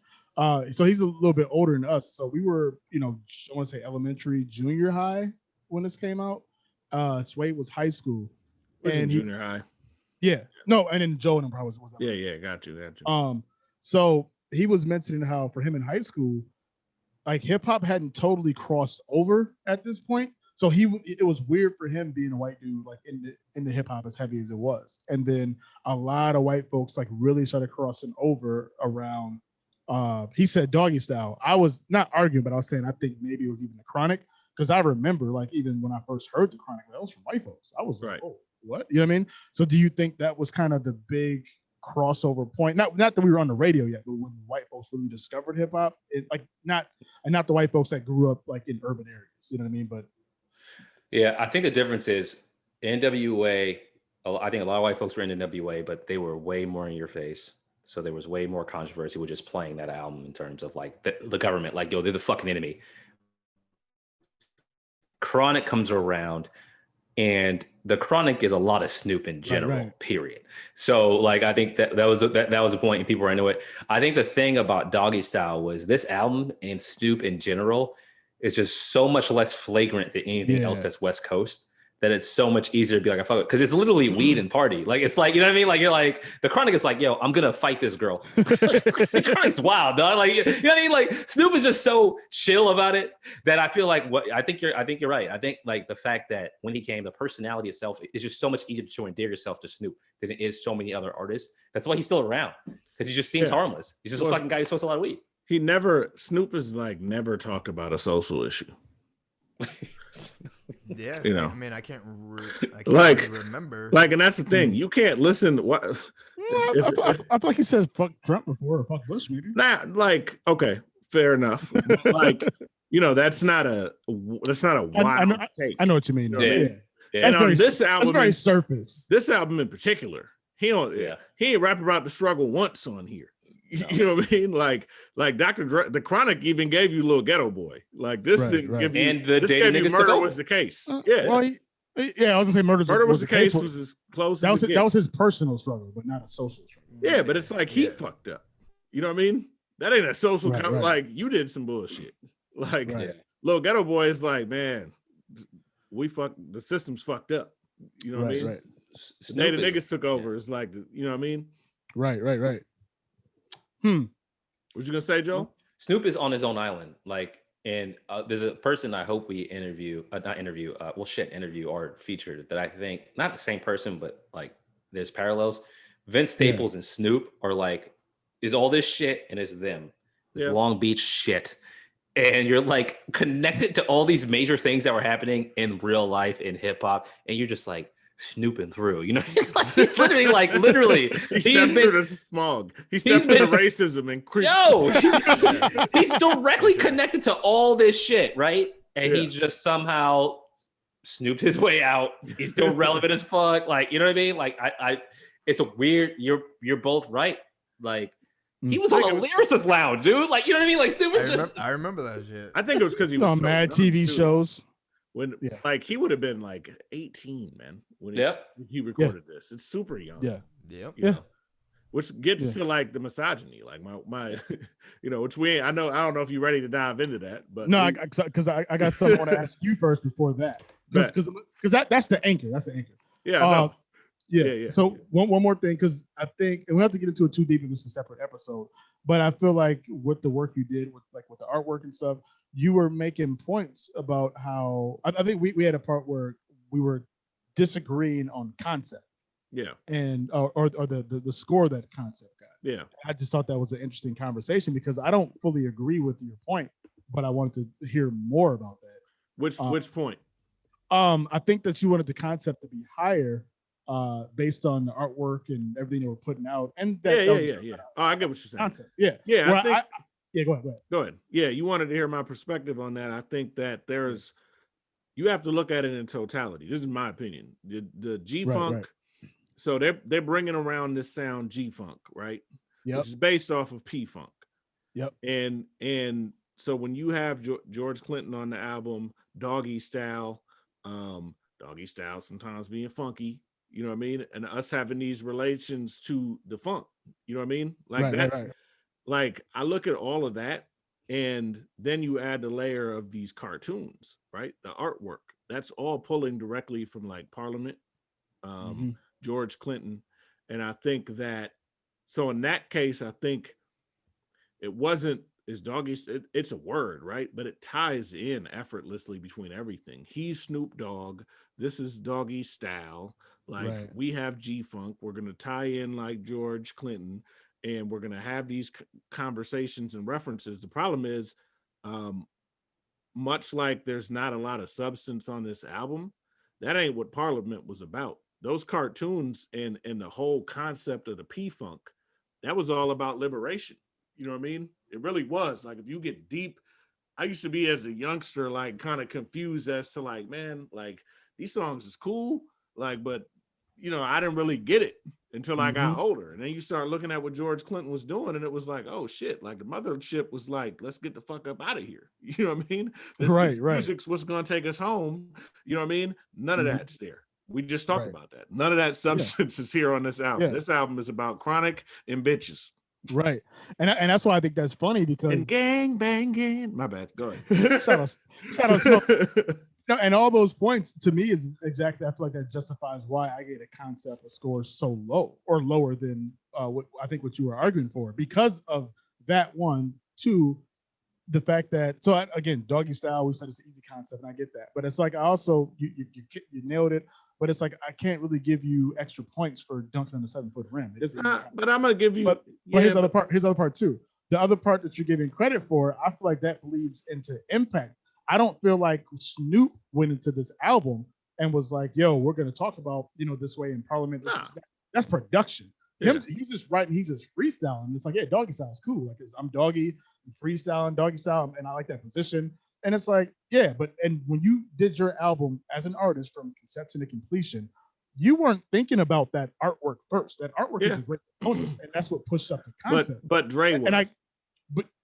So he's a little bit older than us. So we were, I want to say elementary, junior high when this came out. Suede was high school. And junior high. Yeah. No, and then Joe and him probably was. Yeah, got you. So he was mentioning how for him in high school, like hip hop hadn't totally crossed over at this point. So it was weird for him being a white dude, like in the hip hop as heavy as it was. And then a lot of white folks like really started crossing over around. He said Doggystyle. I was not arguing, but I was saying I think maybe it was even the Chronic because I remember like even when I first heard the Chronic, that was from white folks. I was like, oh, what? You know what I mean? So do you think that was kind of the big crossover point? Not that we were on the radio yet, but when white folks really discovered hip hop, not the white folks that grew up like in urban areas. You know what I mean? But yeah, I think the difference is NWA. I think a lot of white folks were in NWA, but they were way more in your face. So there was way more controversy with just playing that album in terms of like the government, like, yo, they're the fucking enemy. Chronic comes around, and the Chronic is a lot of Snoop in general, period. So like, I think that was a point and people were into it. I think the thing about Doggystyle was this album and Snoop in general is just so much less flagrant than anything else that's West Coast, that it's so much easier to be like, I fuck it. Because it's literally weed and party. Like, it's like, you know what I mean? Like, you're like, the Chronic is like, yo, I'm going to fight this girl. The Chronic's wild, dog. Like, you know what I mean? Like, Snoop is just so chill about it that I feel like I think you're right. I think like the fact that when he came, the personality itself is just so much easier to endear yourself to Snoop than it is so many other artists. That's why he's still around, because he just seems harmless. He's just a fucking guy who smokes a lot of weed. Snoop has like never talked about a social issue. Yeah, You know, I mean, I can't like, really remember. like, and that's the thing. You can't listen. What? I feel like he says fuck Trump before or fuck Bush maybe. Nah, like, okay, fair enough. But like, that's not a wild take. I know what you mean. Though. Yeah. That's And on very this album, that's very surface. This album in particular, he ain't rap about the struggle once on here. You know what I mean? Like the Chronic even gave you Little Ghetto Boy. Like this didn't give you. And the this dating gave you niggas Murder took was over. the case. Yeah, well, I was gonna say Murder was the case was as close. That as was his personal struggle, but not a social struggle. Yeah, but it's like he fucked up. You know what I mean? That ain't a social comment. Right. Like you did some bullshit. Like Little Ghetto Boy is like, man, the system's fucked up. You know what I mean? Right. The day the niggas took over, it's like, you know what I mean? Right. What you gonna say, Joe? Snoop is on his own island. Like, and there's a person I hope we interview or feature that I think, not the same person, but like there's parallels. Vince Staples and Snoop are like, is all this shit and it's them. This Long Beach shit. And you're like connected to all these major things that were happening in real life in hip hop. And you're just like snooping through, he's literally he's been through the smog. He's been through racism and creep. He's directly connected to all this shit, right? And he just somehow snooped his way out. He's still relevant as fuck. Like, you know what I mean? Like I it's a weird, you're both right. Like he was on the lyricist lounge, dude. Like, you know what I mean? Like Snoop was I remember that shit. I think it was because he was on mad TV shows. When like he would have been like 18, man, when he recorded this. It's super young. Which gets to like the misogyny, like my which I don't know if you're ready to dive into that, but no, because I got something I want to ask you first before that, because that's the anchor. That's the anchor. Yeah. So one more thing, because I think, and we have to get into it too deep in this a separate episode, but I feel like with the work you did with the artwork and stuff, you were making points about how I think we had a part where we were disagreeing on concept. Yeah. And or the score that concept got. Yeah. I just thought that was an interesting conversation because I don't fully agree with your point, but I wanted to hear more about that. Which point? I think that you wanted the concept to be higher based on the artwork and everything they were putting out. And that yeah. Oh, I get what you're saying. Concept. Yeah. Yeah. Go ahead. Go ahead. Yeah, you wanted to hear my perspective on that. I think that you have to look at it in totality. This is my opinion. The G-Funk, right. So they're bringing around this sound G-Funk, right? Yep. Which is based off of P-Funk. Yep. And so when you have George Clinton on the album, Doggystyle sometimes being funky, you know what I mean? And us having these relations to the funk, you know what I mean? Like right. Like I look at all of that, and then you add the layer of these cartoons, right? The artwork, that's all pulling directly from like Parliament, George Clinton. And I think that, so in that case, I think it wasn't, it's a word, right? But it ties in effortlessly between everything. He's Snoop Dogg. This is Doggystyle. Like we have G-Funk. We're going to tie in like George Clinton, and we're going to have these conversations and references. The problem is, much like there's not a lot of substance on this album, that ain't what Parliament was about. Those cartoons and the whole concept of the P-Funk, that was all about liberation. You know what I mean? It really was. Like, if you get deep, I used to be as a youngster, like kind of confused as to like, man, like these songs is cool. Like, but you know, I didn't really get it until I got older. And then you start looking at what George Clinton was doing, and it was like, oh shit, like the mothership was like, let's get the fuck up out of here. You know what I mean? This music's what's gonna take us home. You know what I mean? None of that's there. We just talked about that. None of that substance is here on this album. This album is about Chronic and bitches. Right. And that's why I think that's funny, because and gang banging. My bad. Go ahead. shout out. No, and all those points to me is exactly, I feel like that justifies why I gave a concept a score so low, or lower than what I think what you were arguing for, because of that. One, two, the fact that, so again, Doggystyle, we said it's an easy concept, and I get that, but it's like I also you nailed it, but it's like I can't really give you extra points for dunking on the 7-foot rim. It isn't. But I'm gonna give you. But here's the other part too. The other part that you're giving credit for, I feel like that bleeds into impact. I don't feel like Snoop went into this album and was like, yo, we're going to talk about, this way in Parliament. That's production. He's just writing, he's just freestyling. It's like, yeah, Doggystyle is cool. Like, I'm Doggy, I'm freestyling, Doggystyle, and I like that position. And it's like, yeah, and when you did your album as an artist from conception to completion, you weren't thinking about that artwork first. That artwork is a great bonus, and that's what pushed up the concept. But Dre was.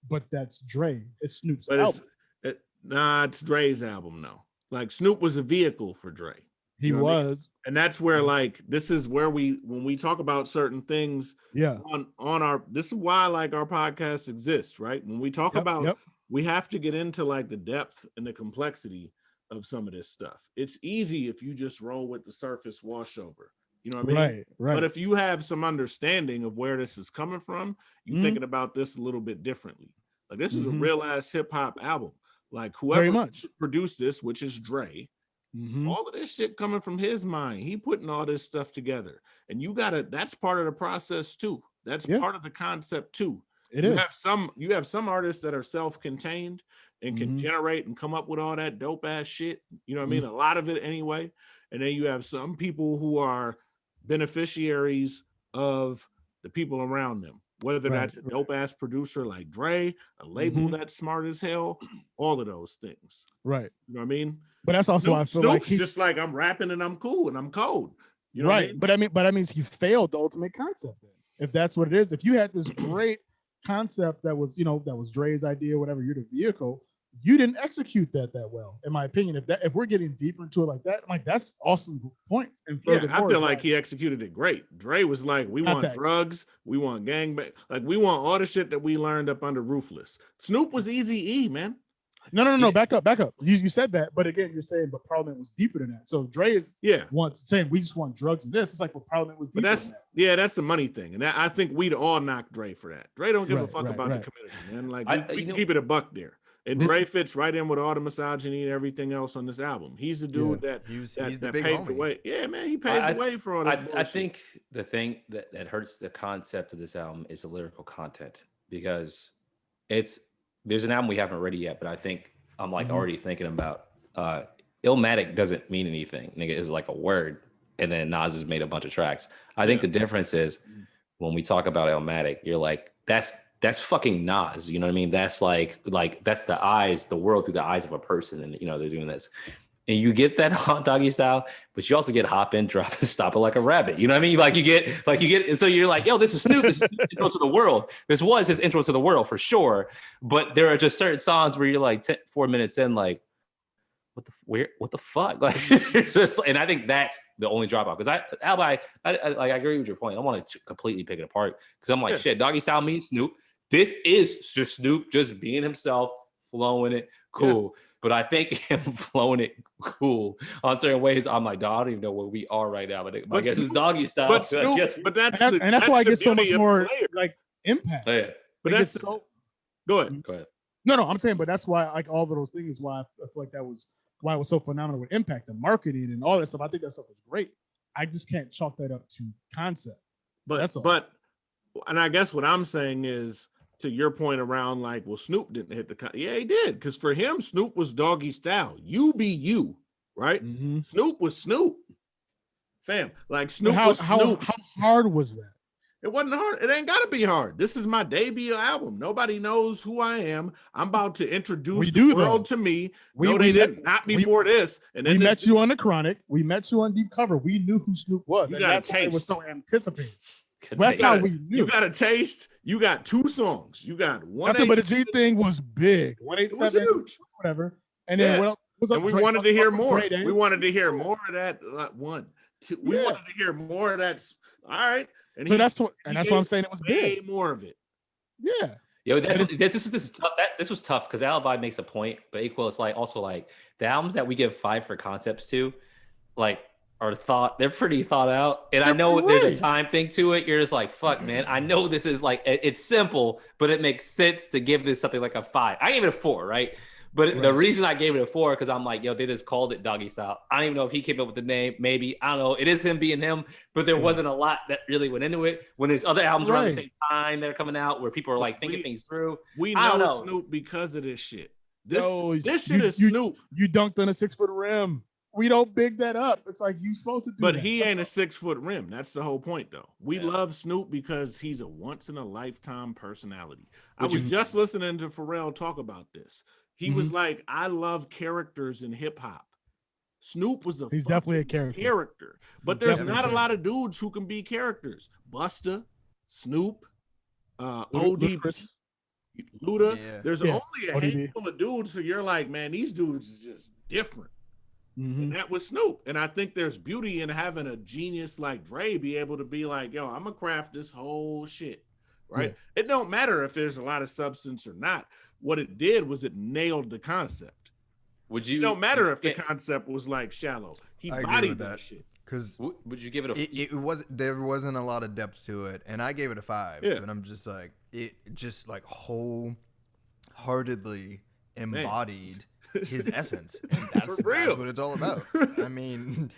But that's Dre. It's Snoop's album. It's Dre's album, though. Like, Snoop was a vehicle for Dre. He was. I mean? And that's where, like, this is where when we talk about certain things on our, this is why, like, our podcast exists, right? When we talk about, we have to get into, like, the depth and the complexity of some of this stuff. It's easy if you just roll with the surface washover. You know what I mean? Right. But if you have some understanding of where this is coming from, you're thinking about this a little bit differently. Like, this is a real ass hip hop album. Like, whoever produced this, which is Dre, all of this shit coming from his mind. He putting all this stuff together. And that's part of the process too. That's part of the concept too. You have some artists that are self-contained and can generate and come up with all that dope ass shit. You know what I mean? A lot of it anyway. And then you have some people who are beneficiaries of the people around them, whether that's a dope ass producer like Dre, a label that's smart as hell, all of those things. Right. You know what I mean? But that's also why I feel like he's just like, I'm rapping and I'm cool and I'm cold. You know what I mean? But that means he failed the ultimate concept then. If that's what it is. If you had this great concept that was, that was Dre's idea, whatever, you're the vehicle, you didn't execute that well, in my opinion. If we're getting deeper into it like that, I'm like, that's awesome points. And I feel like he executed it great. Dre was like, we want drugs, we want gangbang, like we want all the shit that we learned up under Ruthless. Snoop was Eazy-E, man. No, back up. You said that, but again, you're saying, but Parliament was deeper than that. So Dre is saying we just want drugs and this. It's like, well, Parliament was deeper than that. That's the money thing, and I think we'd all knock Dre for that. Dre don't give a fuck about the community, man. Like we keep it a buck there. And Dre fits right in with all the misogyny and everything else on this album. He's the dude that paved the way. Yeah, man, he paved the way for all this bullshit. I think the thing that hurts the concept of this album is the lyrical content, because there's an album we haven't ready yet, but I think I'm like already thinking about Illmatic doesn't mean anything. Nigga is like a word, and then Nas has made a bunch of tracks. I think the difference is when we talk about Illmatic, you're like, that's fucking Nas, you know what I mean? That's like that's the world through the eyes of a person, and they're doing this. And you get that on Doggystyle, but you also get hop in, drop and stop it like a rabbit. You know what I mean? Like you get, so you're like, yo, this is Snoop, this is his intro to the world. This was his intro to the world for sure. But there are just certain songs where you're like 4 minutes in, like, what the fuck? Like, it's just, and I think that's the only dropout. Because I agree with your point. I want to completely pick it apart, because I'm like, shit, Doggystyle meets Snoop. This is just Snoop just being himself, flowing it, cool. Yeah. But I think him flowing it cool on certain ways, I'm like, dog, I don't even know where we are right now. But I guess it's Doggystyle. But Snoop, that's why I get so much more like impact. Yeah. But that's so. Go ahead. No, I'm saying, but that's why, like, all of those things, why I feel like that was why it was so phenomenal with impact and marketing and all that stuff. I think that stuff was great. I just can't chalk that up to concept. But that's all. But and I guess what I'm saying is, to your point around, like, well, Snoop didn't hit he did, because for him, Snoop was Doggystyle. You be you, right? Mm-hmm. Snoop was Snoop, fam. Like, Snoop was Snoop. How hard was that? It wasn't hard. It ain't got to be hard. This is my debut album. Nobody knows who I am. I'm about to introduce the world to me. They didn't. Not before this. And then we met you on The Chronic. We met you on Deep Cover. We knew who Snoop was. You got a taste. It was so anticipated. That's how we knew. You got a taste. You got 2 songs. You got one. But the G thing was big. 187, it was huge. Whatever. And then what else? And we wanted to hear more. We wanted to hear more of that. We wanted to hear more of that. All right. And so that's what I'm saying. It was big. More of it. Yeah. Yo, this is tough. This was tough because Alibi makes a point, but A-Quil is like also like the albums that we give 5 for concepts to, like, they're pretty thought out. And I know there's a time thing to it. You're just like, fuck, man. I know this is like, it's simple, but it makes sense to give this something like a 5. I gave it a 4, right? But the reason I gave it a 4, because I'm like, yo, they just called it Doggystyle. I don't even know if he came up with the name. Maybe, I don't know. It is him being him, but there wasn't a lot that really went into it. When there's other albums around the same time that are coming out where people are like thinking things through. We know Snoop because of this shit. This shit is Snoop. You dunked on a 6 foot rim. We don't big that up. It's like you supposed to do But that. he ain't a 6 foot rim. That's the whole point, though. We Yeah. love Snoop because he's a once in a lifetime personality. I was just listening to Pharrell talk about this. He was like, I love characters in hip hop. Snoop was He's definitely a character. But there's not a lot of dudes who can be characters. Busta, Snoop, ODB, Luda. Yeah. There's only a ODB. handful of dudes who you're like, man, these dudes is just different. And that was Snoop. And I think there's beauty in having a genius like Dre be able to be like, yo, I'm gonna craft this whole shit. Right? Yeah. It don't matter if there's a lot of substance or not. What it did was it nailed the concept. It don't matter if the concept was like shallow. He bodied that shit. Because would you give it there wasn't a lot of depth to it, and I gave it a 5. Yeah. And I'm just like, it just like wholeheartedly embodied his essence, and that's what it's all about. I mean,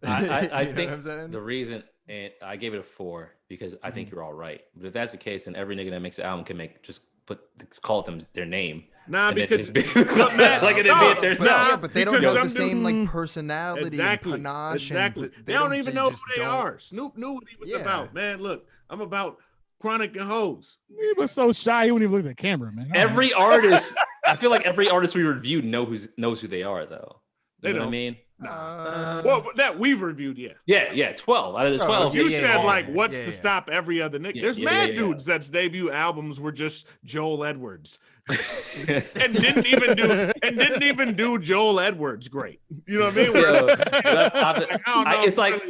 I think the reason, and I gave it a 4 because I think you're all right. But if that's the case, then every nigga that makes an album can call them their name. Nah, because like it admit there's but they don't have the same like personality and panache. Exactly. They don't even know who they are. Snoop knew what he was about. Man, look, I'm about chronic and hoes. He was so shy he wouldn't even look at the camera, man. Every artist, I feel like every artist we reviewed knows who they are, though. You know what I mean? Well, that we've reviewed, yeah, 12 out of the 12. You said like, what's to stop every other nigga? There's mad dudes that's debut albums were just Joel Edwards, and didn't even do Joel Edwards great. You know what I mean? It's like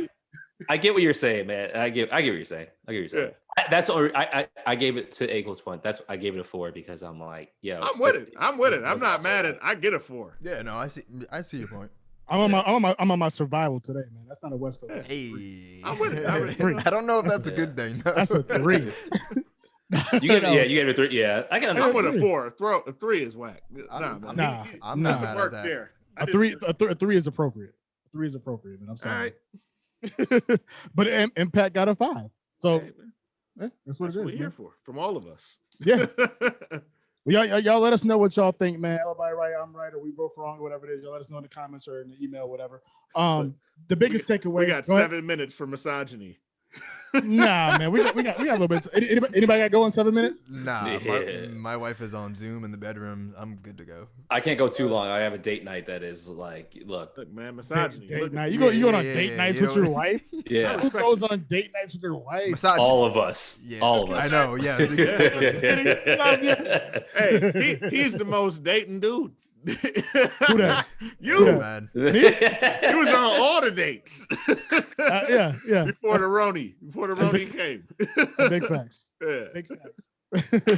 I get what you're saying, man. I get what you're saying. Yeah. That's what I gave it to A-Quil's point. I gave it a 4 because I'm like, I'm with it. I'm not mad at it. I get a 4. Yeah, no, I see your point. I'm on my survival today, man. That's not a West Coast. Hey, I'm with it. I don't know if that's a good thing. That's a 3. You gave it a 3. Yeah, I can understand. I'm with a 4. A 3 is whack. I'm not mad at that. There. A 3 is appropriate. 3 is appropriate, man. I'm sorry. Right. But Impact got a 5. So that's what it is. We're here for from all of us. Yeah. Well, y'all let us know what y'all think, man. Alibi right, I'm right, or we both wrong, whatever it is. Y'all let us know in the comments or in the email, whatever. The biggest takeaway. We got 7 minutes for misogyny. Nah, man, we got a little bit. Anybody got to go in 7 minutes? Nah, my wife is on Zoom in the bedroom. I'm good to go. I can't go too long. I have a date night that is like, look man, misogyny. Date night. You going on date nights with your wife? Yeah. Who goes on date nights with your wife? Misogyny. All of us. Yeah. All of us. I know. Yeah. Hey, he's the most dating dude. Who that? You, man. He was on all the dates. Yeah. Before the Roni came. Big facts. Yeah. Big facts.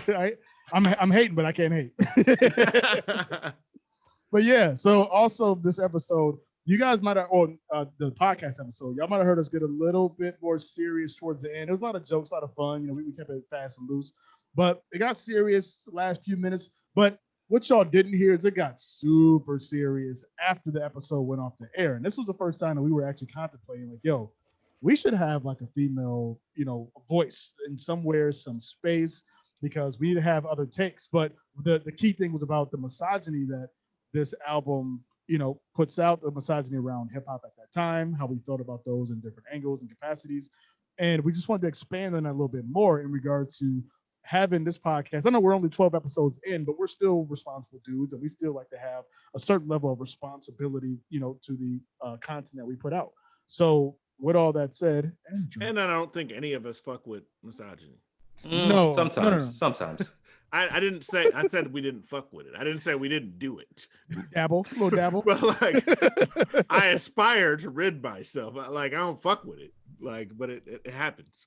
All right. I'm hating, but I can't hate. But yeah. So also this episode, you guys might have, or the podcast episode, y'all might have heard us get a little bit more serious towards the end. There was a lot of jokes, a lot of fun. You know, we kept it fast and loose, but it got serious the last few minutes. But what y'all didn't hear is it got super serious after the episode went off the air. And this was the first time that we were actually contemplating, like, yo, we should have like a female, voice in somewhere, some space, because we need to have other takes. But the key thing was about the misogyny that this album, puts out, the misogyny around hip hop at that time, how we thought about those in different angles and capacities. And we just wanted to expand on that a little bit more in regard to having this podcast. I know we're only 12 episodes in, but we're still responsible dudes, and we still like to have a certain level of responsibility, to the content that we put out. So with all that said, and I don't think any of us fuck with misogyny. No, sometimes. I didn't say. I said we didn't fuck with it. I didn't say we didn't do it. A little dabble. But I aspire to rid myself. I don't fuck with it. But it happens.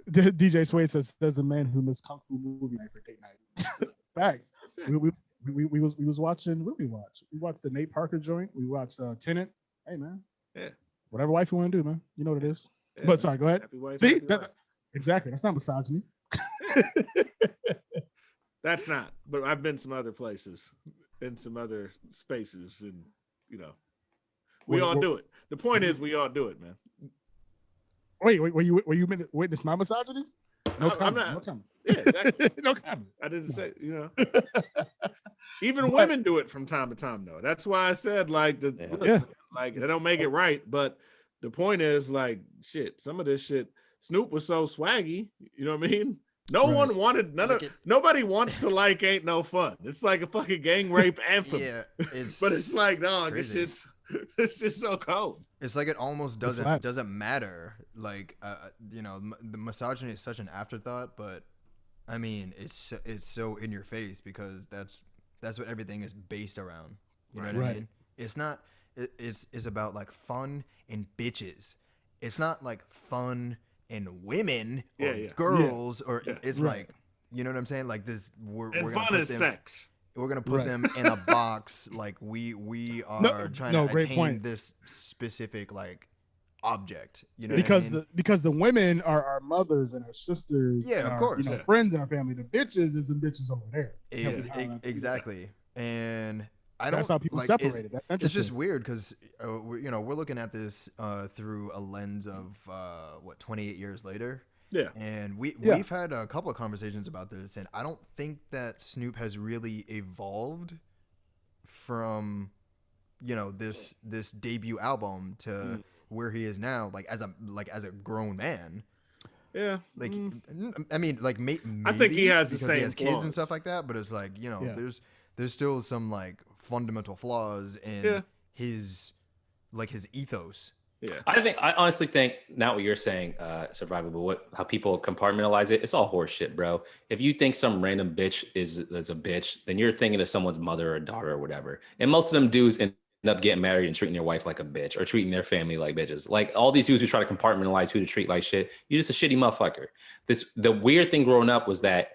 DJ Sway says there's a man who missed Kung Fu movie night for date night. Facts. Exactly. We was watching. What did we watch? We watched the Nate Parker joint. We watched Tenet. Hey man. Yeah. Whatever wife you want to do, man. You know what it is. Yeah, but sorry, go ahead. See, exactly. That's not misogyny. That's not. But I've been some other places, in some other spaces, and we all do it. The point is, we all do it, man. Wait, were you witness my misogyny? No comment. I'm not. No comment. Yeah, exactly. No comment. I didn't say, Even women do it from time to time, though. That's why I said like like they don't make it right. But the point is like shit. Some of this shit, Snoop was so swaggy. You know what I mean? No one wanted nobody wants to like Ain't No Fun. It's like a fucking gang rape anthem. Yeah, but it's like dog, it's just so cold. It's like it almost doesn't matter. Like the misogyny is such an afterthought, but I mean it's so in your face because that's what everything is based around. You know what I mean? It's not. It's about like fun and bitches. It's not like fun and women or girls or it's like, you know what I'm saying? Like this, we're gonna fun put is them, sex. We're gonna put them in a box. Like we are trying to attain this specific like object. You know, because the women are our mothers and our sisters. Yeah, of course. Friends in our family. The bitches is the bitches over there. Exactly. And that's how people separate it. That's interesting. It's just weird because we're looking at this through a lens of 28 years later. Yeah, and we've had a couple of conversations about this, and I don't think that Snoop has really evolved from this debut album to where he is now, like as a grown man. Yeah, like I mean, like maybe I think he has because he has kids and stuff like that, but it's like there's still some like fundamental flaws in his ethos. Yeah, I honestly think not what you're saying, Survivor, but how people compartmentalize it. It's all horse shit, bro. If you think some random bitch is a bitch, then you're thinking of someone's mother or daughter or whatever. And most of them dudes end up getting married and treating their wife like a bitch or treating their family like bitches. Like all these dudes who try to compartmentalize who to treat like shit, you're just a shitty motherfucker. The weird thing growing up was that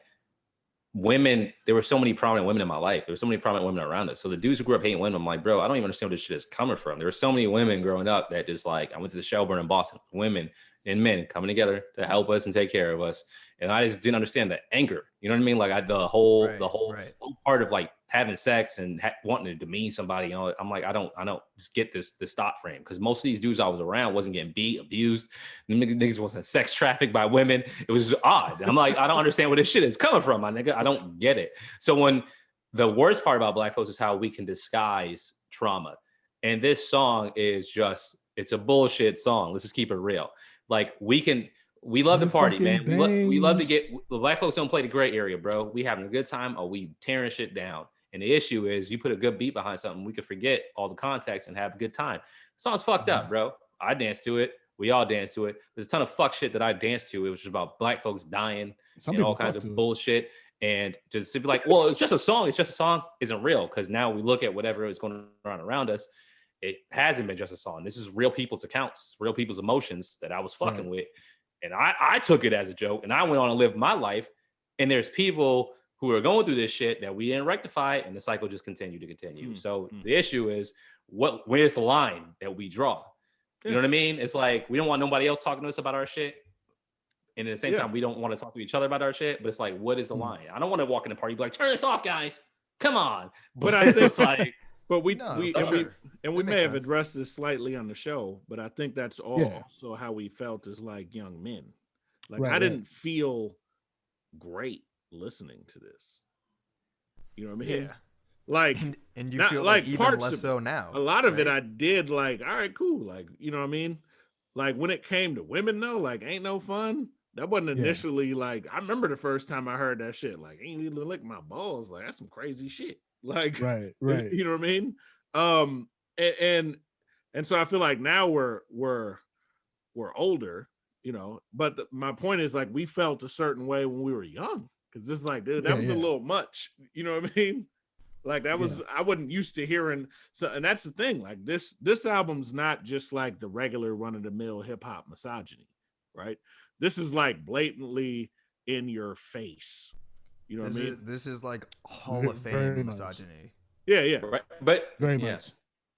there were so many prominent women in my life. There were so many prominent women around us. So the dudes who grew up hating women, I'm like, bro, I don't even understand where this shit is coming from. There were so many women growing up that just like, I went to the Shelburne in Boston, women and men coming together to help us and take care of us. And I just didn't understand the anger. You know what I mean? Like the whole part of like having sex and wanting to demean somebody, I'm like, I don't just get this thought frame. Cause most of these dudes I was around wasn't getting beat, abused. Niggas wasn't sex trafficked by women. It was odd. I'm like, I don't understand where this shit is coming from, my nigga. I don't get it. So when the worst part about Black folks is how we can disguise trauma. And this song is it's a bullshit song. Let's just keep it real. Like we love to party, man. We love to get, Black folks don't play the gray area, bro. We having a good time or we tearing shit down. And the issue is you put a good beat behind something, we could forget all the context and have a good time. The song's fucked up, bro. I danced to it. We all danced to it. There's a ton of fuck shit that I danced to. It was just about Black folks dying and all kinds of bullshit. And just to be like, well, it's just a song. It's just a song isn't real. Because now we look at whatever is going on around us. It hasn't been just a song. This is real people's accounts, real people's emotions that I was fucking with. And I took it as a joke and I went on and lived my life. And there's people who are going through this shit that we didn't rectify and the cycle just continued to continue. So the issue is where's the line that we draw? You know what I mean? It's like, we don't want nobody else talking to us about our shit. And at the same time, we don't want to talk to each other about our shit, but it's like, what is the line? I don't want to walk in the party and be like, turn this off, guys. Come on. But I think it's like, but we may have addressed this slightly on the show, but I think that's also how we felt as like young men. Like I didn't feel great listening to this. You know what I mean? Yeah. Like and you feel like even less so now. A lot of it I did like, all right, cool. Like, you know what I mean? Like when it came to women though, like Ain't No Fun. That wasn't initially like, I remember the first time I heard that shit, like ain't even lick my balls. Like that's some crazy shit. Like, right. You know what I mean? And so I feel like now we're older, but my point is like, we felt a certain way when we were young. Cause it's like, dude, that was a little much. You know what I mean? Like that was, I wasn't used to hearing. So, and that's the thing, like this album's not just like the regular run of the mill hip hop misogyny, right? This is like blatantly in your face. You know what I mean? This is like Hall of Fame misogyny. Yeah. Right. But very much.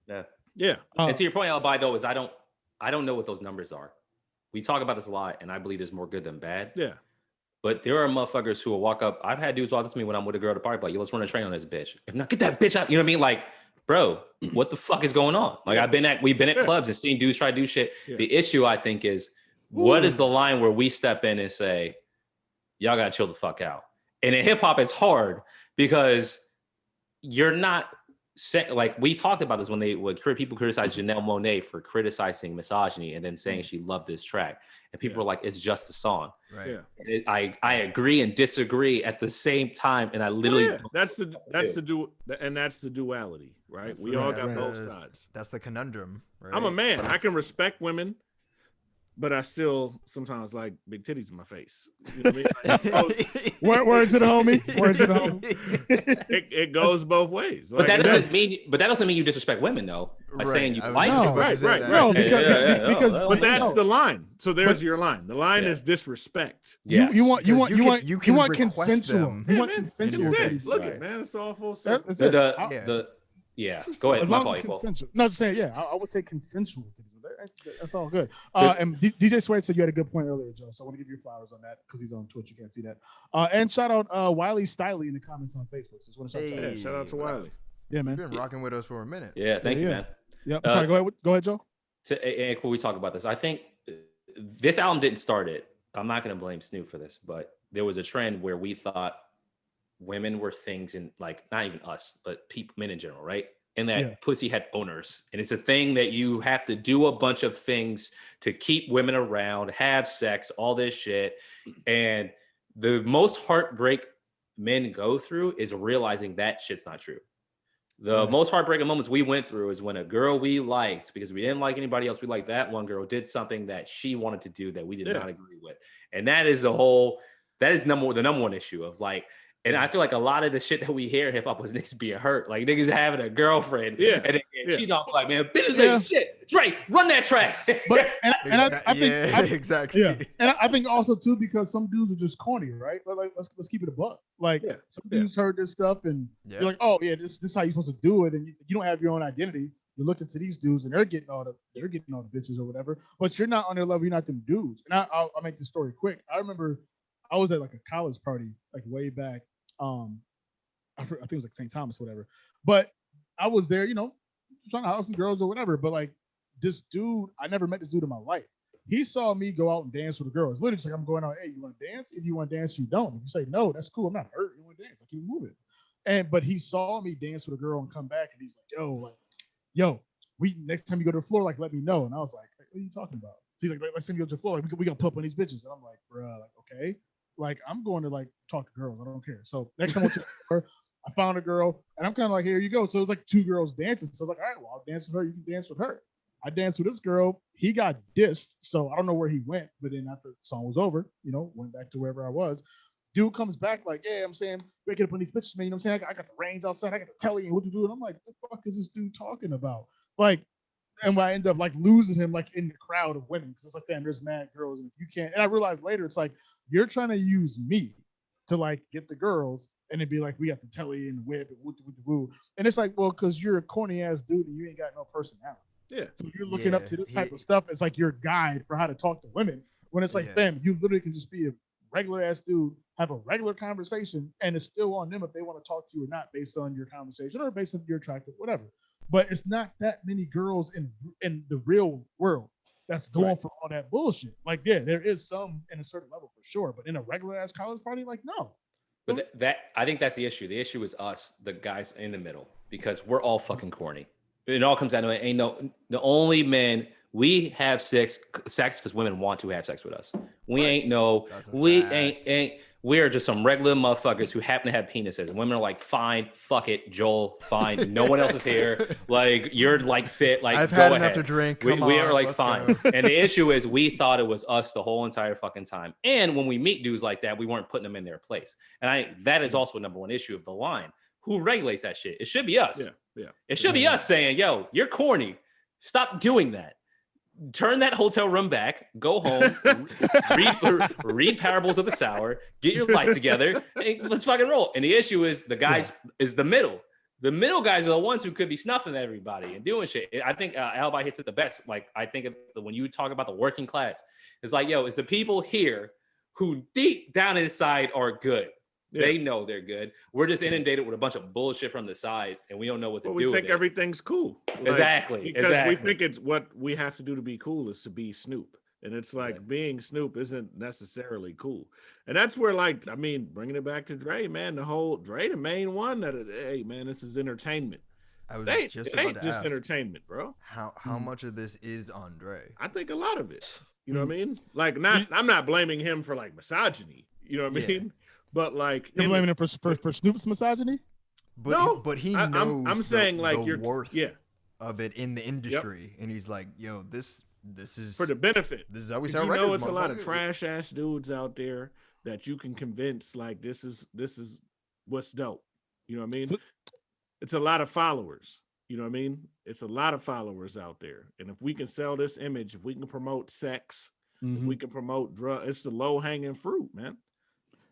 Yeah. And to your point, Alibi, though, is I don't know what those numbers are. We talk about this a lot, and I believe there's more good than bad. Yeah. But there are motherfuckers who will walk up. I've had dudes walk up to me when I'm with a girl at the party, like, yo, let's run a train on this bitch. If not, get that bitch out. You know what I mean? Like, bro, what the fuck is going on? Like, we've been at clubs and seen dudes try to do shit. Yeah. The issue, I think, is what is the line where we step in and say, y'all gotta chill the fuck out. And in hip hop, it's hard because you're not like we talked about this when people criticize Janelle Monáe for criticizing misogyny and then saying she loved this track, and people were like, it's just a song. Right. Yeah. I agree and disagree at the same time, and I literally that's the duality, right? We all got both sides. That's the conundrum, right? I'm a man. I can respect women, but I still sometimes like big titties in my face. You know what I mean? Words to the homie. Words to the homie. It goes both ways. But that doesn't mean you disrespect women, though. By saying you like them. Right. No, because but that's the line. So there's your line. The line is disrespect. You want consensual. them. You want consensual. Look at man, it's all full circle. Yeah, go ahead. As long as it's consensual. No, just saying, I would take consensual titties. That's all good. And DJ Sweat said you had a good point earlier, Joe. So I want to give you flowers on that because he's on Twitch. You can't see that. And shout out Wiley Stiley in the comments on Facebook. Just want to shout out to Wiley. Yeah, man. You've been rocking with us for a minute. Yeah, thank you, man. Yep. Sorry, go ahead, Joe. Cool. We talk about this. I think this album didn't start it. I'm not going to blame Snoop for this, but there was a trend where we thought women were things in like not even us, but men in general, right? And that pussy had owners. And it's a thing that you have to do a bunch of things to keep women around, have sex, all this shit. And the most heartbreak men go through is realizing that shit's not true. The most heartbreaking moments we went through is when a girl we liked, because we didn't like anybody else, we liked that one girl, did something that she wanted to do that we did not agree with. And that is the number one issue of like, and I feel like a lot of the shit that we hear in hip hop was niggas being hurt, like niggas having a girlfriend, and she don't like, man, bitches ain't shit. Drake, run that track. But I think exactly. Yeah, and I think also too because some dudes are just corny, right? Like let's keep it a buck. Like some dudes heard this stuff and you're like, oh yeah, this is how you're supposed to do it, and you don't have your own identity. You're looking to these dudes and they're getting all the bitches or whatever, but you're not on their level. You're not them dudes. And I'll make this story quick. I remember I was at like a college party like way back. I think it was like St. Thomas or whatever, but I was there, trying to house some girls or whatever. But like this dude, I never met this dude in my life. He saw me go out and dance with a girl. It's literally just like I'm going out. Hey, you want to dance? If you want to dance, you don't. If you say no, that's cool. I'm not hurt. You want to dance? I keep moving. But he saw me dance with a girl and come back, and he's like, yo, we next time you go to the floor, like let me know. And I was like, what are you talking about? He's like, let's send you to the floor. Like, we gonna pull up on these bitches. And I'm like, bruh, like okay. Like I'm going to like talk to girls. I don't care. So next time I went to her, I found a girl and I'm kind of like, here you go. So it was like two girls dancing. So I was like, all right, well, I'll dance with her. You can dance with her. I danced with this girl. He got dissed. So I don't know where he went. But then after the song was over, went back to wherever I was. Dude comes back like, yeah, I'm saying, waking up on these pictures, man. You know what I'm saying? I got the reins outside. I got the telly and what to do. And I'm like, what the fuck is this dude talking about? Like, and when I end up like losing him like in the crowd of women, because it's like, damn, there's mad girls, and if you can't, and I realized later it's like you're trying to use me to like get the girls, and it'd be like we got the telly and the whip and woo, and it's like, well, because you're a corny ass dude and you ain't got no personality. Yeah. So you're looking up to this type of stuff as like your guide for how to talk to women. When it's like, fam, you literally can just be a regular ass dude, have a regular conversation, and it's still on them if they want to talk to you or not, based on your conversation or based on your attractive, whatever. But it's not that many girls in the real world that's going for all that bullshit. Like, yeah, there is some in a certain level for sure, but in a regular ass college party, like, no. But that I think that's the issue. The issue is us, the guys in the middle, because we're all fucking corny. It all comes down to the only men we have sex because women want to have sex with us. We're just some regular motherfuckers who happen to have penises, and women are like, fine, fuck it, Joel, fine. No one else is here. Like, you're like fit. Like, I've had enough to drink. We are like, fine. And the issue is we thought it was us the whole entire fucking time. And when we meet dudes like that, we weren't putting them in their place. And that is also a number one issue of the line. Who regulates that shit? It should be us. Yeah. It should be us saying, yo, you're corny. Stop doing that. Turn that hotel room back, go home, read Parables of the Sour, get your life together, and let's fucking roll. And the issue is the guys is the middle. The middle guys are the ones who could be snuffing everybody and doing shit. I think Alibi hits it the best. Like, I think when you talk about the working class, it's like, yo, it's the people here who deep down inside are good. Yeah. They know they're good. We're just inundated with a bunch of bullshit from the side, and we don't know what to do. We think everything's cool. Exactly. Because we think it's what we have to do to be cool is to be Snoop. And it's like being Snoop isn't necessarily cool. And that's where, like, I mean, bringing it back to Dre, man, Dre, the main one that, hey, man, this is entertainment. I was It just ain't about to just ask entertainment, bro. how much of this is on Dre? I think a lot of it. You know what I mean? Like, I'm not blaming him for like misogyny. You know what I mean? But like, you're blaming him for Snoop's misogyny. But no, but he knows. I'm saying like the you're worth of it in the industry, and he's like, yo, this is for the benefit. This is how we sell you records. Know, it's a lot of trash ass dudes out there that you can convince like this is what's dope. You know what I mean? It's a lot of followers. You know what I mean? It's a lot of followers out there. And if we can sell this image, if we can promote sex, if we can promote drugs, it's the low hanging fruit, man.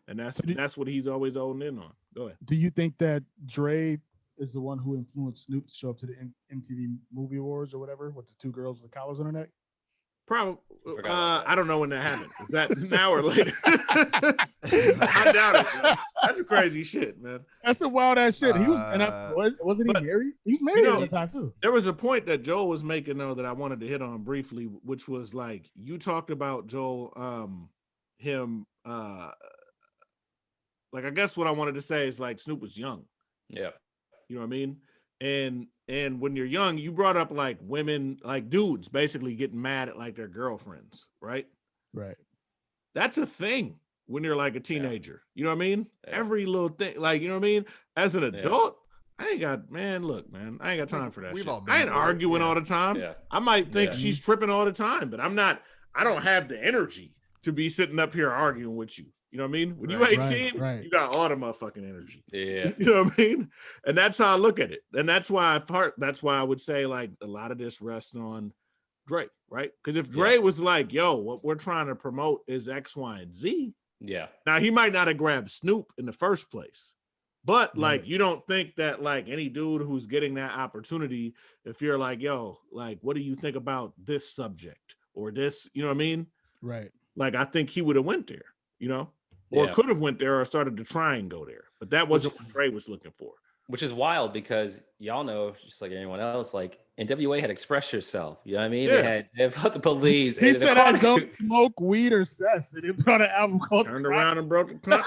And that's what he's always holding in on. Go ahead. Do you think that Dre is the one who influenced Snoop to show up to the MTV Movie Awards or whatever with the two girls with the collars on their neck? Probably. I don't know when that happened. Is that now or later? I doubt it. Man. That's crazy shit, man. That's a wild ass shit. He was, wasn't he married? He was married at the time too. There was a point that Joel was making though that I wanted to hit on briefly, which was like you talked about Joel, him, like I guess what I wanted to say is like Snoop was young. Yeah. You know what I mean? And when you're young, you brought up like women, like dudes basically getting mad at like their girlfriends, right? Right. That's a thing when you're like a teenager. You know what I mean? Yeah. Every little thing, like, you know what I mean? As an adult, I ain't got, man, look, man, I ain't got time for that shit. I ain't arguing all the time. Yeah. I might think she's tripping all the time, but I don't have the energy to be sitting up here arguing with you. You know what I mean? When you 18, you got all the motherfucking energy. Yeah. You know what I mean? And that's how I look at it. And that's why I would say like a lot of this rests on Dre, right? Because if Dre was like, yo, what we're trying to promote is X, Y, and Z. Yeah. Now he might not have grabbed Snoop in the first place. But like you don't think that like any dude who's getting that opportunity, if you're like, yo, like, what do you think about this subject or this? You know what I mean? Right. Like I think he would have went there, you know? Or could have went there or started to try and go there. But that wasn't what Dre was looking for. Which is wild because y'all know, just like anyone else, like NWA had Express Yourself. You know what I mean? Yeah. They had fucking Police. He said, I don't smoke weed or cess. And he brought an album called Turned around and broke the Chronic.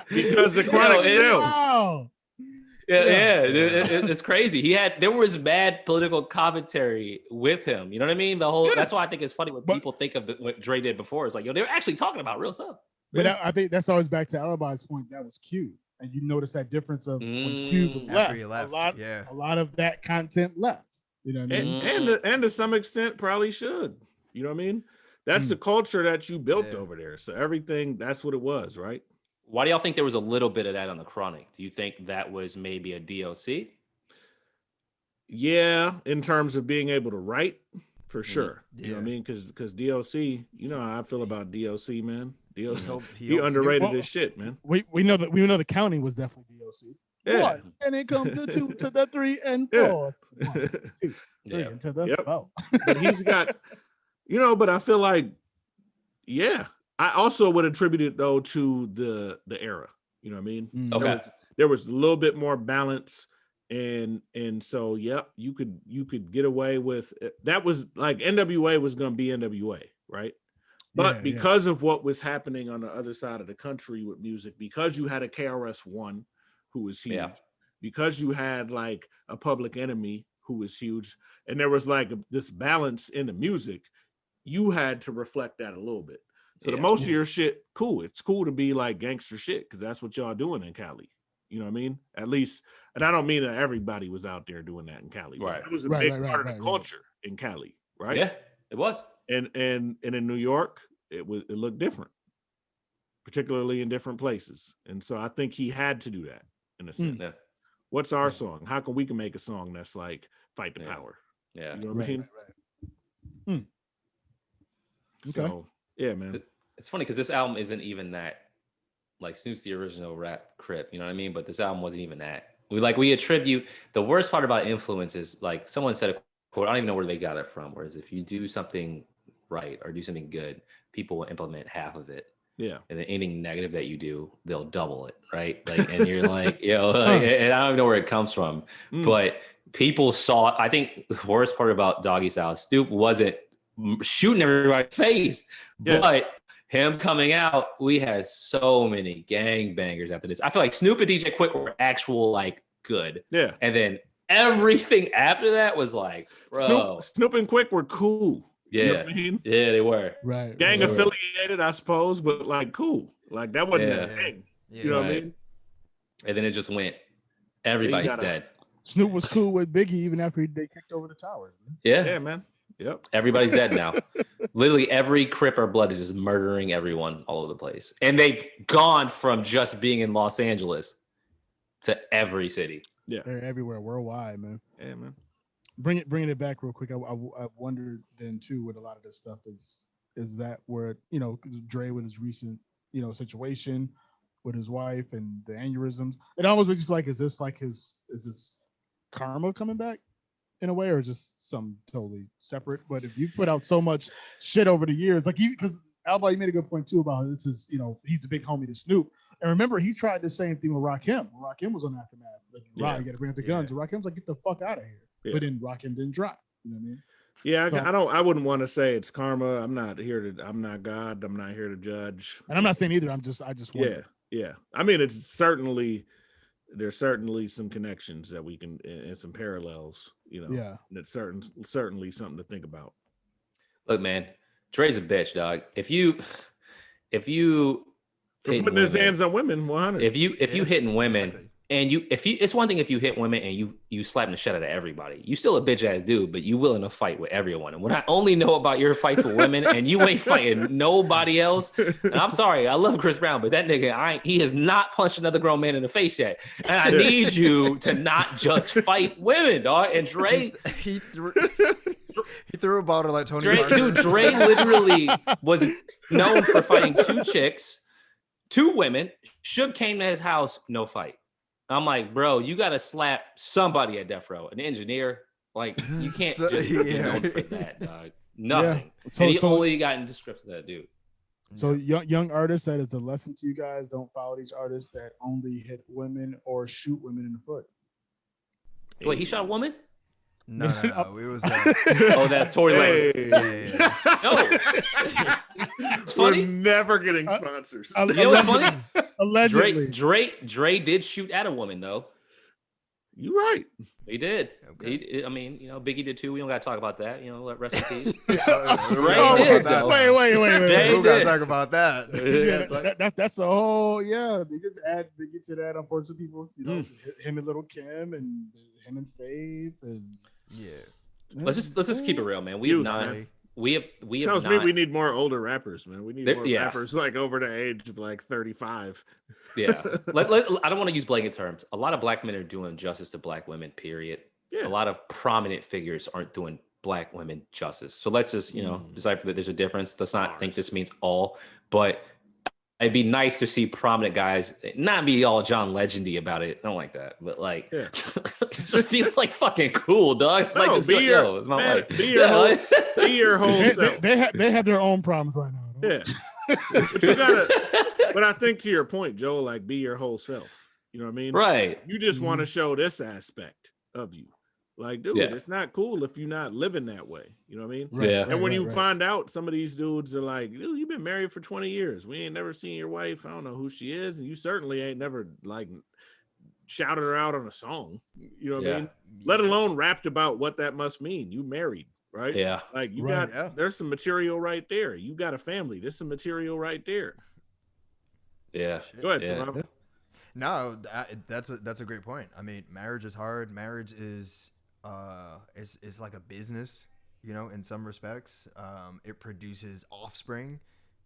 Because the Chronic sells. Wow. It's crazy. There was bad political commentary with him. You know what I mean? That's why I think it's funny when people think of what Dre did before. It's like, yo, they were actually talking about real stuff. But I think that's always back to Alibi's point. That was Q, and you notice that difference of when Q left. A lot of that content left. You know what I mean? And to some extent, probably should. You know what I mean? That's the culture that you built over there. So everything, that's what it was, right? Why do y'all think there was a little bit of that on the Chronic? Do you think that was maybe a DOC? Yeah, in terms of being able to write, for sure. You know what I mean? Because DOC, you know how I feel about DOC, man. DOC, he underrated this shit, man. We know the counting was definitely DOC. Yeah. 1, and it comes to 2 to the 3 and 4. 1, 2, 3 and to the 4. But he's got, but I feel like, I also would attribute it though to the era. You know what I mean? Okay. There was a little bit more balance, and so you could get away with that. Was like NWA was going to be NWA, right? But because of what was happening on the other side of the country with music, because you had a KRS-One who was huge, because you had like a Public Enemy who was huge, and there was like this balance in the music, you had to reflect that a little bit. So the most of your shit, cool. It's cool to be like gangster shit because that's what y'all doing in Cali. You know what I mean? At least, and I don't mean that everybody was out there doing that in Cali. Right. It was a big part of the culture in Cali, right? Yeah, it was. And in New York, it looked different, particularly in different places. And so I think he had to do that in a sense. What's our song? How can we make a song that's like fight the power? Yeah. You know what I mean? So yeah, man. It's funny because this album isn't even that. Like Snoop's the original rap Crip, you know what I mean? But this album wasn't even that. We attribute the worst part about influence is like someone said a quote. I don't even know where they got it from. Whereas if you do something right or do something good, people will implement half of it. Yeah. And then anything negative that you do, they'll double it, right? Like, and you're like, like, and I don't even know where it comes from, but people saw. I think the worst part about Doggystyle, Snoop wasn't shooting everybody's face, but him coming out, we had so many gangbangers after this. I feel like Snoop and DJ Quick were actual like good, and then everything after that was like, bro, Snoop and Quick were cool. Yeah, you know what I mean? Yeah, they were gang affiliated, I suppose, but like cool. Like that wasn't a thing. You know what I mean? And then it just went. Everybody's dead. Snoop was cool with Biggie even after they kicked over the towers. Man. Yeah, man. Yep. Everybody's dead now. Literally every Crip or Blood is just murdering everyone all over the place. And they've gone from just being in Los Angeles to every city. Yeah. They're everywhere, worldwide, man. Yeah, man. Bringing it back real quick. I wondered then too with a lot of this stuff is that where, Dre with his recent, situation with his wife and the aneurysms, it almost makes you feel like, is this karma coming back in a way, or just some totally separate? But if you put out so much shit over the years, like because Alibi, you made a good point too about this is, he's a big homie to Snoop. And remember, he tried the same thing with Rakim. Rakim was on Aftermath. Like, you got to bring up the guns. And Rakim's like, get the fuck out of here. Yeah. But then Rakim didn't drop. You know what I mean? Yeah, I wouldn't want to say it's karma. I'm not God. I'm not here to judge. And I'm not saying either. I just wonder. Yeah. I mean, there's certainly some connections that we can, and some parallels, and it's certainly something to think about. Look, man, Dre's a bitch, dog. If you putting his hands on women, 100. If you hitting women, and it's one thing if you hit women and you slapping the shit out of everybody. You still a bitch ass dude, but you willing to fight with everyone. And what I only know about your fight for women, and you ain't fighting nobody else. And I'm sorry, I love Chris Brown, but that nigga, he has not punched another grown man in the face yet. And I need you to not just fight women, dog. And Dre, he threw a bottle at Tony. Dre literally was known for fighting 2 chicks, 2 women. Suge came to his house, no fight. I'm like, bro, you got to slap somebody at death row, an engineer. Like, you can't just be known for that, dog. Nothing. Yeah. And he only got into scripts of that dude. So young artists, that is a lesson to you guys. Don't follow these artists that only hit women or shoot women in the foot. Wait, he shot a woman? No. It was. Oh, that's Tory Lanez. No. It's funny. We're never getting sponsors. You know what's funny? Allegedly. Dre did shoot at a woman, though. You're right. He did. Okay. Biggie did too. We don't got to talk about that. Rest in peace. Wait. We don't got to talk about that. That's a whole, You could add Biggie to that. Unfortunately, people, him and Little Kim and him and Faith and Let's just keep it real, man. We have tells me we need more older rappers, man. We need more rappers like over the age of like 35. Yeah. I don't want to use blanket terms. A lot of black men are doing justice to black women, period. Yeah. A lot of prominent figures aren't doing black women justice. So let's just, decipher that there's a difference. Let's not think this means all, but it'd be nice to see prominent guys not be all John Legendy about it. I don't like that, but like, just be like fucking cool, dog. No, like, just be your, it's my man, be your whole self. They have their own problems right now. Yeah, but you gotta. But I think to your point, Joe, like be your whole self. You know what I mean? Right. You just want to show this aspect of you. Like, dude, it's not cool if you're not living that way. You know what I mean? Right. Yeah. And when you find out some of these dudes are like, dude, you've been married for 20 years. We ain't never seen your wife. I don't know who she is. And you certainly ain't never like shouted her out on a song. You know what I mean? Let alone rapped about what that must mean. You married, right? Yeah. Like you got, there's some material right there. You got a family. There's some material right there. Yeah. Go ahead, Rob. No, that's a great point. I mean, marriage is hard. Marriage is like a business, in some respects. It produces offspring.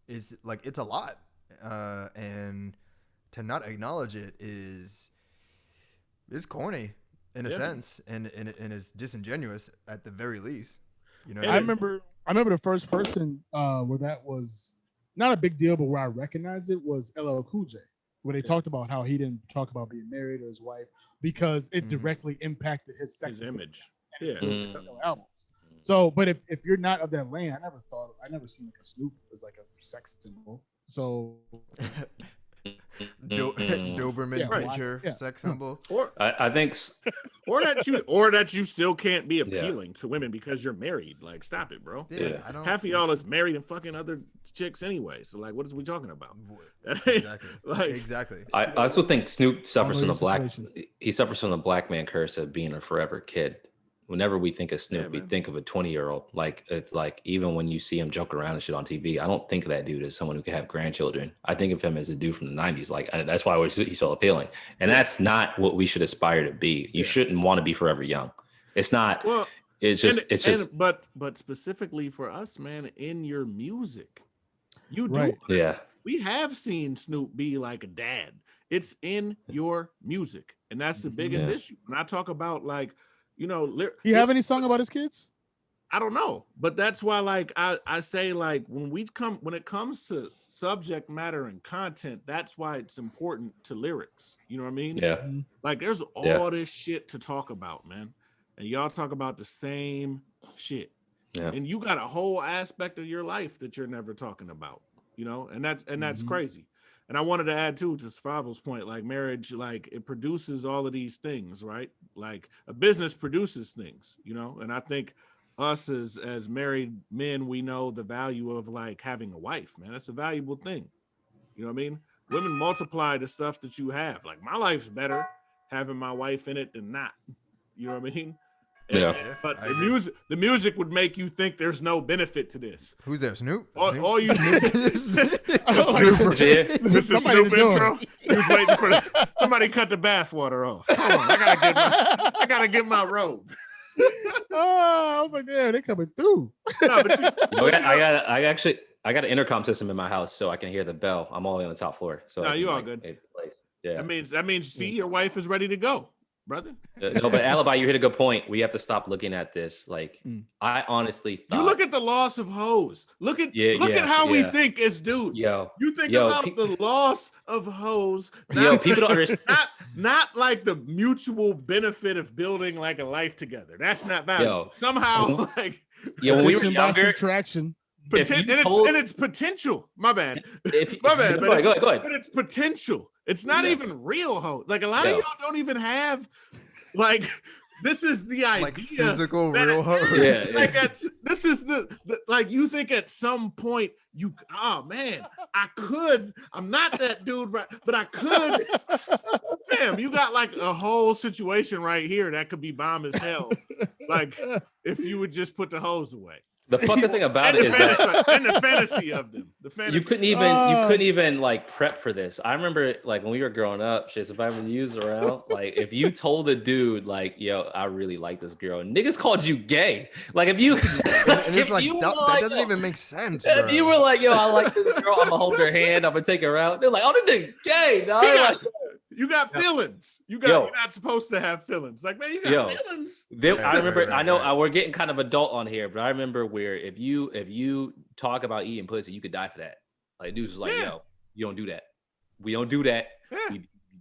It's a lot. And to not acknowledge it is corny in a sense, and it's disingenuous at the very least. I remember the first person where that was not a big deal, but where I recognized it was LL Cool J, where they talked about how he didn't talk about being married or his wife because it directly impacted his sex image. albums. So, but if you're not of that lane, I never seen like a Snoop as like a sex symbol. So Doberman Yeah, well, picture, yeah. sex symbol. I think or that you still can't be appealing to women because you're married. Like, stop it, bro. Yeah. I don't. Half of y'all is married and fucking other chicks anyway. So like, what is we talking about? Exactly. Like, Exactly. I also think Snoop suffers from know the your black. situation. He suffers from the black man curse of being a forever kid. Whenever we think of Snoop, we man. think of a 20-year-old. Like, it's like, even when you see him joke around and shit on TV, I don't think of that dude as someone who can have grandchildren. I think of him as a dude from the 90s. Like, that's why he's so appealing. And that's not what we should aspire to be. You shouldn't want to be forever young. It's not. well, It's just. but specifically for us, man, in your music, you do. Right. Yeah. We have seen Snoop be like a dad. It's in your music, and that's the biggest issue. When I talk about like, you know, you have any song about his kids? I don't know, but that's why like I say like when it comes to subject matter and content, that's why it's important to lyrics. You know what I mean? Yeah. Like there's all this shit to talk about, man. And y'all talk about the same shit. Yeah. And you got a whole aspect of your life that you're never talking about, you know, and that's crazy. And I wanted to add too, to Survival's point, like marriage, like it produces all of these things, right? Like a business produces things, you know, and I think us as married men, we know the value of like having a wife, man. That's a valuable thing. You know what I mean? Women multiply the stuff that you have. Like my life's better having my wife in it than not. You know what I mean? Yeah. But the music would make you think there's no benefit to this. Who's there? Snoop? All you Snoop. Mr. Somebody Snoop was doing intro. He was waiting for somebody cut the bathwater off. Hold on, I gotta get my robe. Oh, I was like, yeah, they coming through. No, but I got an intercom system in my house, so I can hear the bell. I'm all on the top floor, so No, I can, you all like, good. it plays. Yeah. That means see, your wife is ready to go, brother. No, but Alibi, you hit a good point. We have to stop looking at this. Like, I honestly thought. You look at the loss of hoes. Look at how we think as dudes. You think about the loss of hoes. People don't understand. Not like the mutual benefit of building like a life together. That's not valuable. Somehow, like when we were younger, subtraction. It's potential. My bad. My bad. Go ahead. But it's potential. It's not even real hoes. Like a lot of y'all don't even have like. This is the idea. Like physical real hoes. Yeah. Like this is the like you think at some point I'm not that dude, right? But I could. Damn, you got like a whole situation right here that could be bomb as hell. Like if you would just put the hose away. The fucking thing about it is that and the fantasy of them. you couldn't even like prep for this. I remember like when we were growing up, shit, if I ever used around, like if you told a dude like, yo, I really like this girl, niggas called you gay. Like if you it's like that doesn't even make sense. Bro. If you were like, yo, I like this girl, I'm gonna hold her hand, I'm gonna take her out. They're like, oh, this nigga gay, dog. You got feelings. You're not supposed to have feelings. Like, man, you got feelings. I remember. I know we're getting kind of adult on here, but I remember where if you talk about eating pussy, you could die for that. Like, dudes was like, yo, you don't do that. We don't do that. Yeah.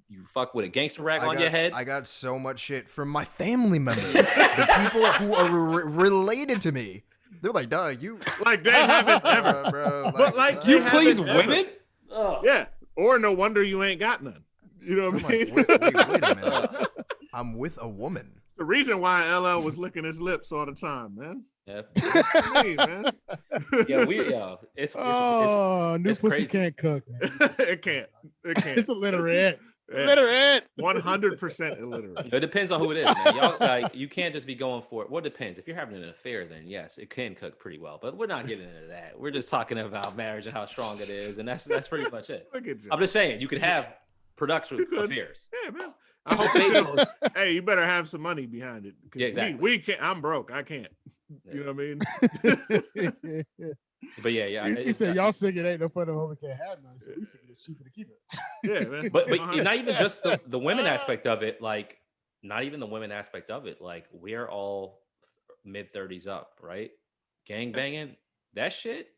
You fuck with a gangster rag on your head. I got so much shit from my family members, the people who are related to me. They're like, duh, you like they haven't ever, bro. But like you please women. Yeah, or no wonder you ain't got none. You know what I mean? Like, wait a minute. I'm with a woman. The reason why LL was licking his lips all the time, man. Yeah. Man. It's new pussy crazy. can't cook. Man. It can't. It's illiterate. Illiterate. 100% illiterate. It depends on who it is, man. Y'all like you can't just be going for it. Well, it depends. If you're having an affair, then yes, it can cook pretty well. But we're not getting into that. We're just talking about marriage and how strong it is, and that's pretty much it. Look at you. I'm just saying you could have production affairs. Yeah, man. I hope hey, you better have some money behind it. Yeah, exactly. We can't. I'm broke. I can't. You know what I mean? But yeah. He said, "Y'all sick it ain't no fun of home can't have none." So we sick it's cheaper to keep it. Yeah, man. But not even just the women aspect of it. Like not even the women aspect of it. Like we're all mid-30s up, right? Gang banging, that shit.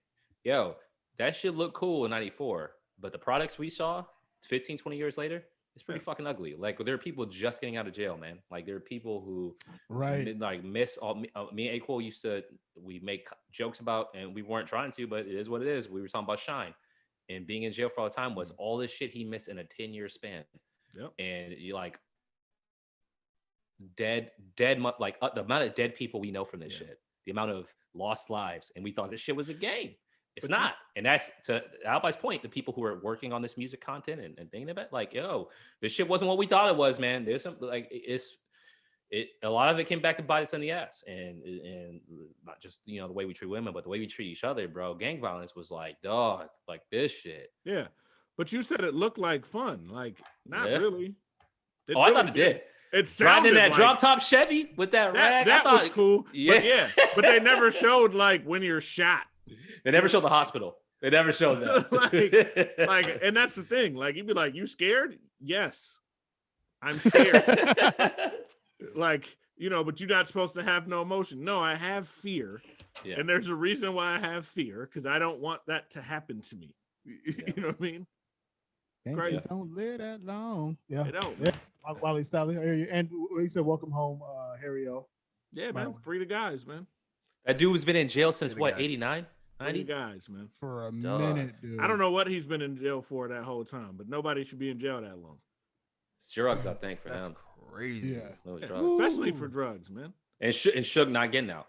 Yo, that shit looked cool in '94. But the products we saw 15, 20 years later, It's pretty fucking ugly. Like there are people just getting out of jail, man. Like there are people who like miss all. Me and A-Quil we make jokes about, and we weren't trying to, but it is what it is. We were talking about Shine, and being in jail for all the time was all this shit he missed in a 10-year span. Yep. And you like dead, like the amount of dead people we know from this shit, the amount of lost lives, and we thought this shit was a game. It's not. And that's to Alibi's point, the people who are working on this music content and thinking about like, yo, this shit wasn't what we thought it was, man. There's some like a lot of it came back to bite us in the ass. And not just, you know, the way we treat women, but the way we treat each other, bro. Gang violence was like, dog, like this shit. Yeah. But you said it looked like fun. Like, not really. I thought it did. It's driving that like, drop top Chevy with that rag. That was cool. Yeah. But they never showed like when you're shot. They never showed the hospital. They never showed that. like, and that's the thing. Like, you'd be like, "You scared?" Yes, I'm scared. Like, you know, but you're not supposed to have no emotion. No, I have fear, and there's a reason why I have fear because I don't want that to happen to me. You know what I mean? Gangsters don't live that long. Yeah, they don't. Yeah. Wally Styling, and he said, "Welcome home, Harry O." Yeah, man, free the guys, man. That dude has been in jail since what, 89? 90 guys, man. For a minute, dude. I don't know what he's been in jail for that whole time, but nobody should be in jail that long. It's drugs, I think, for That's him. Crazy. Especially for drugs, man. And Suge not getting out.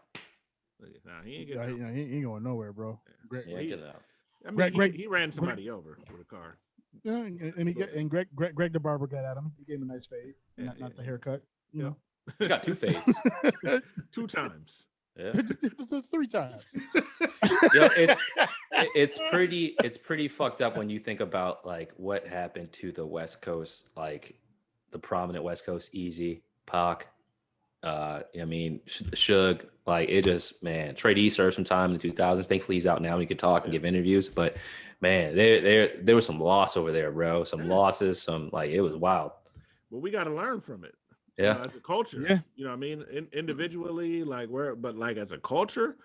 Nah, he ain't getting out. He ain't going nowhere, bro. He ain't getting out. I mean, he ran somebody over with a car. Yeah, and Greg the barber got at him. He gave him a nice fade, not the haircut. You know, he got 2 fades, 2 times. Yeah, 3 times. Yeah, it's pretty fucked up when you think about like what happened to the West Coast, like the prominent West Coast, Easy, Pac. I mean, Suge, like it just, man, Trey D served some time in the 2000s. Thankfully, he's out now. He could talk and give interviews. But man, there was some loss over there, bro. Some losses. Some like it was wild. Well, we got to learn from it. Yeah, you know, as a culture. Yeah, you know what I mean. Individually, like but like as a culture,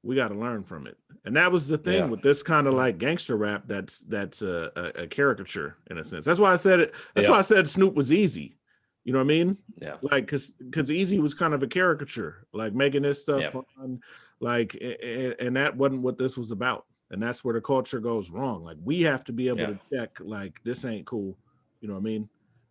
we got to learn from it. And that was the thing with this kind of like gangster rap. That's a caricature in a sense. That's why I said it. That's why I said Snoop was easy. You know what I mean? Yeah. Like, because Easy was kind of a caricature, like making this stuff fun, like, and that wasn't what this was about. And that's where the culture goes wrong. Like, we have to be able to check, like, this ain't cool. You know what I mean?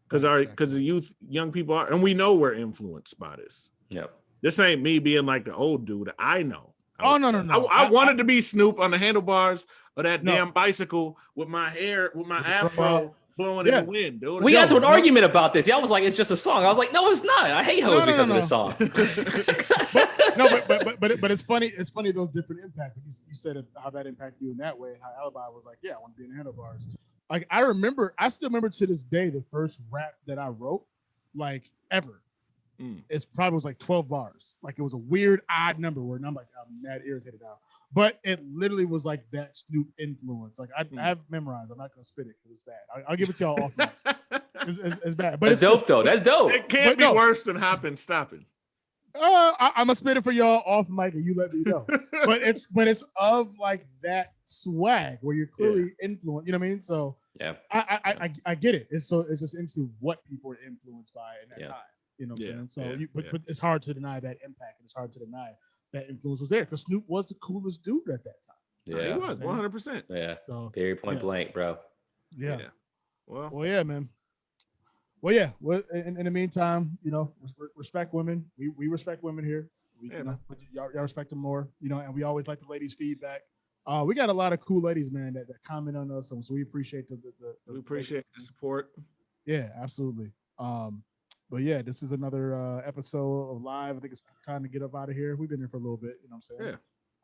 Because the young people are, and we know we're influenced by this. Yep. This ain't me being like the old dude. I know. No. I wanted to be Snoop on the handlebars of that damn bicycle with my hair, with my afro. Blowing in the wind, dude. We got to an argument about this. Y'all was like, it's just a song. I was like, no, it's not. I hate hoes because of this song. but it's funny. It's funny those different impacts. You said how that impacted you in that way, and how Alibi was like, yeah, I want to be in the handlebars. Like I still remember to this day the first rap that I wrote, like ever. It's probably was like 12 bars. Like it was a weird odd number where I'm like, I'm mad irritated now. But it literally was like that Snoop influence. Like I have memorized. I'm not gonna spit it because it's bad. I'll give it to y'all off mic. It's bad. But it's dope though. That's dope. It can't be worse than hopping, stopping. I'm gonna spit it for y'all off mic and you let me know. but it's of like that swag where you're clearly influenced. You know what I mean? So yeah, I get it. It's just into what people are influenced by in that time. You know what I'm saying? So but it's hard to deny that impact, and it's hard to deny that influence was there because Snoop was the coolest dude at that time. Yeah, he was 100%. Yeah. So period, point blank, bro. Yeah. Well, yeah, man. Well, yeah. Well, in the meantime, you know, respect women. We respect women here. Y'all respect them more. You know, and we always like the ladies' feedback. We got a lot of cool ladies, man, that comment on us, so we appreciate we appreciate the support. Yeah, absolutely. But yeah, this is another episode of Live. I think it's time to get up out of here. We've been here for a little bit, you know what I'm saying?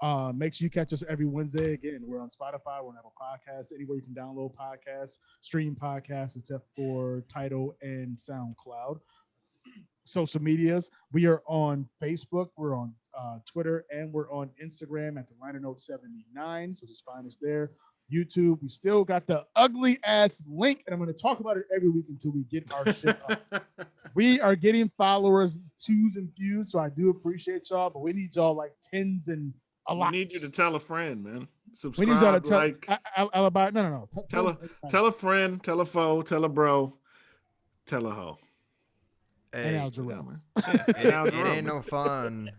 Yeah. Make sure you catch us every Wednesday. Again, we're on Spotify, we're on Apple Podcasts, anywhere you can download podcasts, stream podcasts, except for Tidal and SoundCloud. Social medias, we are on Facebook, we're on Twitter, and we're on Instagram at the Liner Note 79. So just find us there. YouTube, we still got the ugly ass link, and I'm going to talk about it every week until we get our shit up. We are getting followers, twos and fews, so I do appreciate y'all, but we need y'all like tens and a lot. We need you to tell a friend, man. Subscribe. We need y'all to tell Alibi. No. Tell a friend, tell a foe, tell a bro. Tell a hoe. And Hey, Al Jarrell. it ain't no fun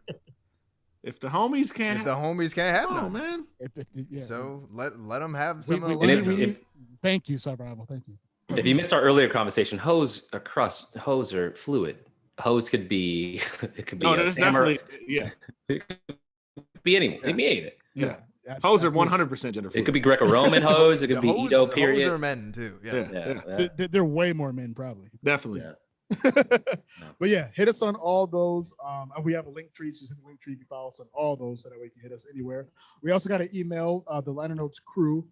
If the homies can't, if the homies can't have oh none. man. So let them have some of the And luxury. Thank you, Survival. Thank you. If you missed our earlier conversation, hose are fluid. Hose could be it could be a there's Sam or definitely it could be anyone. It could be anything. Yeah. Hoes are 100% gender fluid. It could be Greco-Roman hose. It could be Hose- Edo Hose period. are men too. Yeah. They're way more men, probably. Definitely. Yeah. But yeah, hit us on all those. And we have a link tree. So hit the link tree. You can follow us on all those so that way you can hit us anywhere. We also got an email, the Liner Notes crew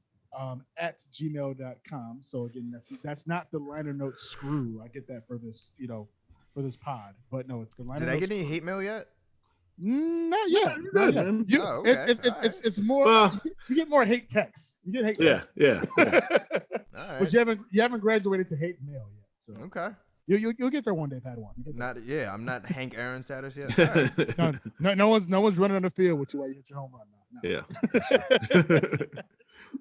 at gmail.com. So again, that's not the Liner Notes screw. I get that for this, for this pod. But no, it's the Liner Did Notes. I get any hate mail yet? Not yet. you're Not good, yet. man. Okay. It's more. Well, you get more hate texts. You get hate texts. yeah. All But right. you haven't graduated to hate mail yet. So Okay. you'll get there one day, Padawan. I'm not Hank Aaron status yet. All right. No one's running on the field with you while you hit your home run now. No. Yeah.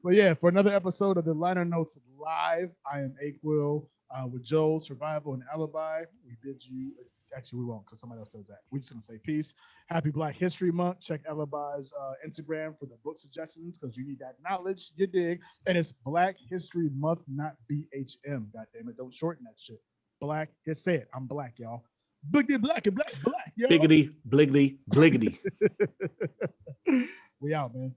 But yeah, for another episode of the Liner Notes Live, I am A-Quil with Joel, Survival, and Alibi. We bid you. Actually, we won't because somebody else does that. We're just gonna say peace. Happy Black History Month. Check Alibi's Instagram for the book suggestions because you need that knowledge. You dig? And it's Black History Month, not BHM. God damn it! Don't shorten that shit. Black. Just say it. I'm black, y'all. Bliggity black and black, y'all. Biggity, bliggity, bliggity. We out, man.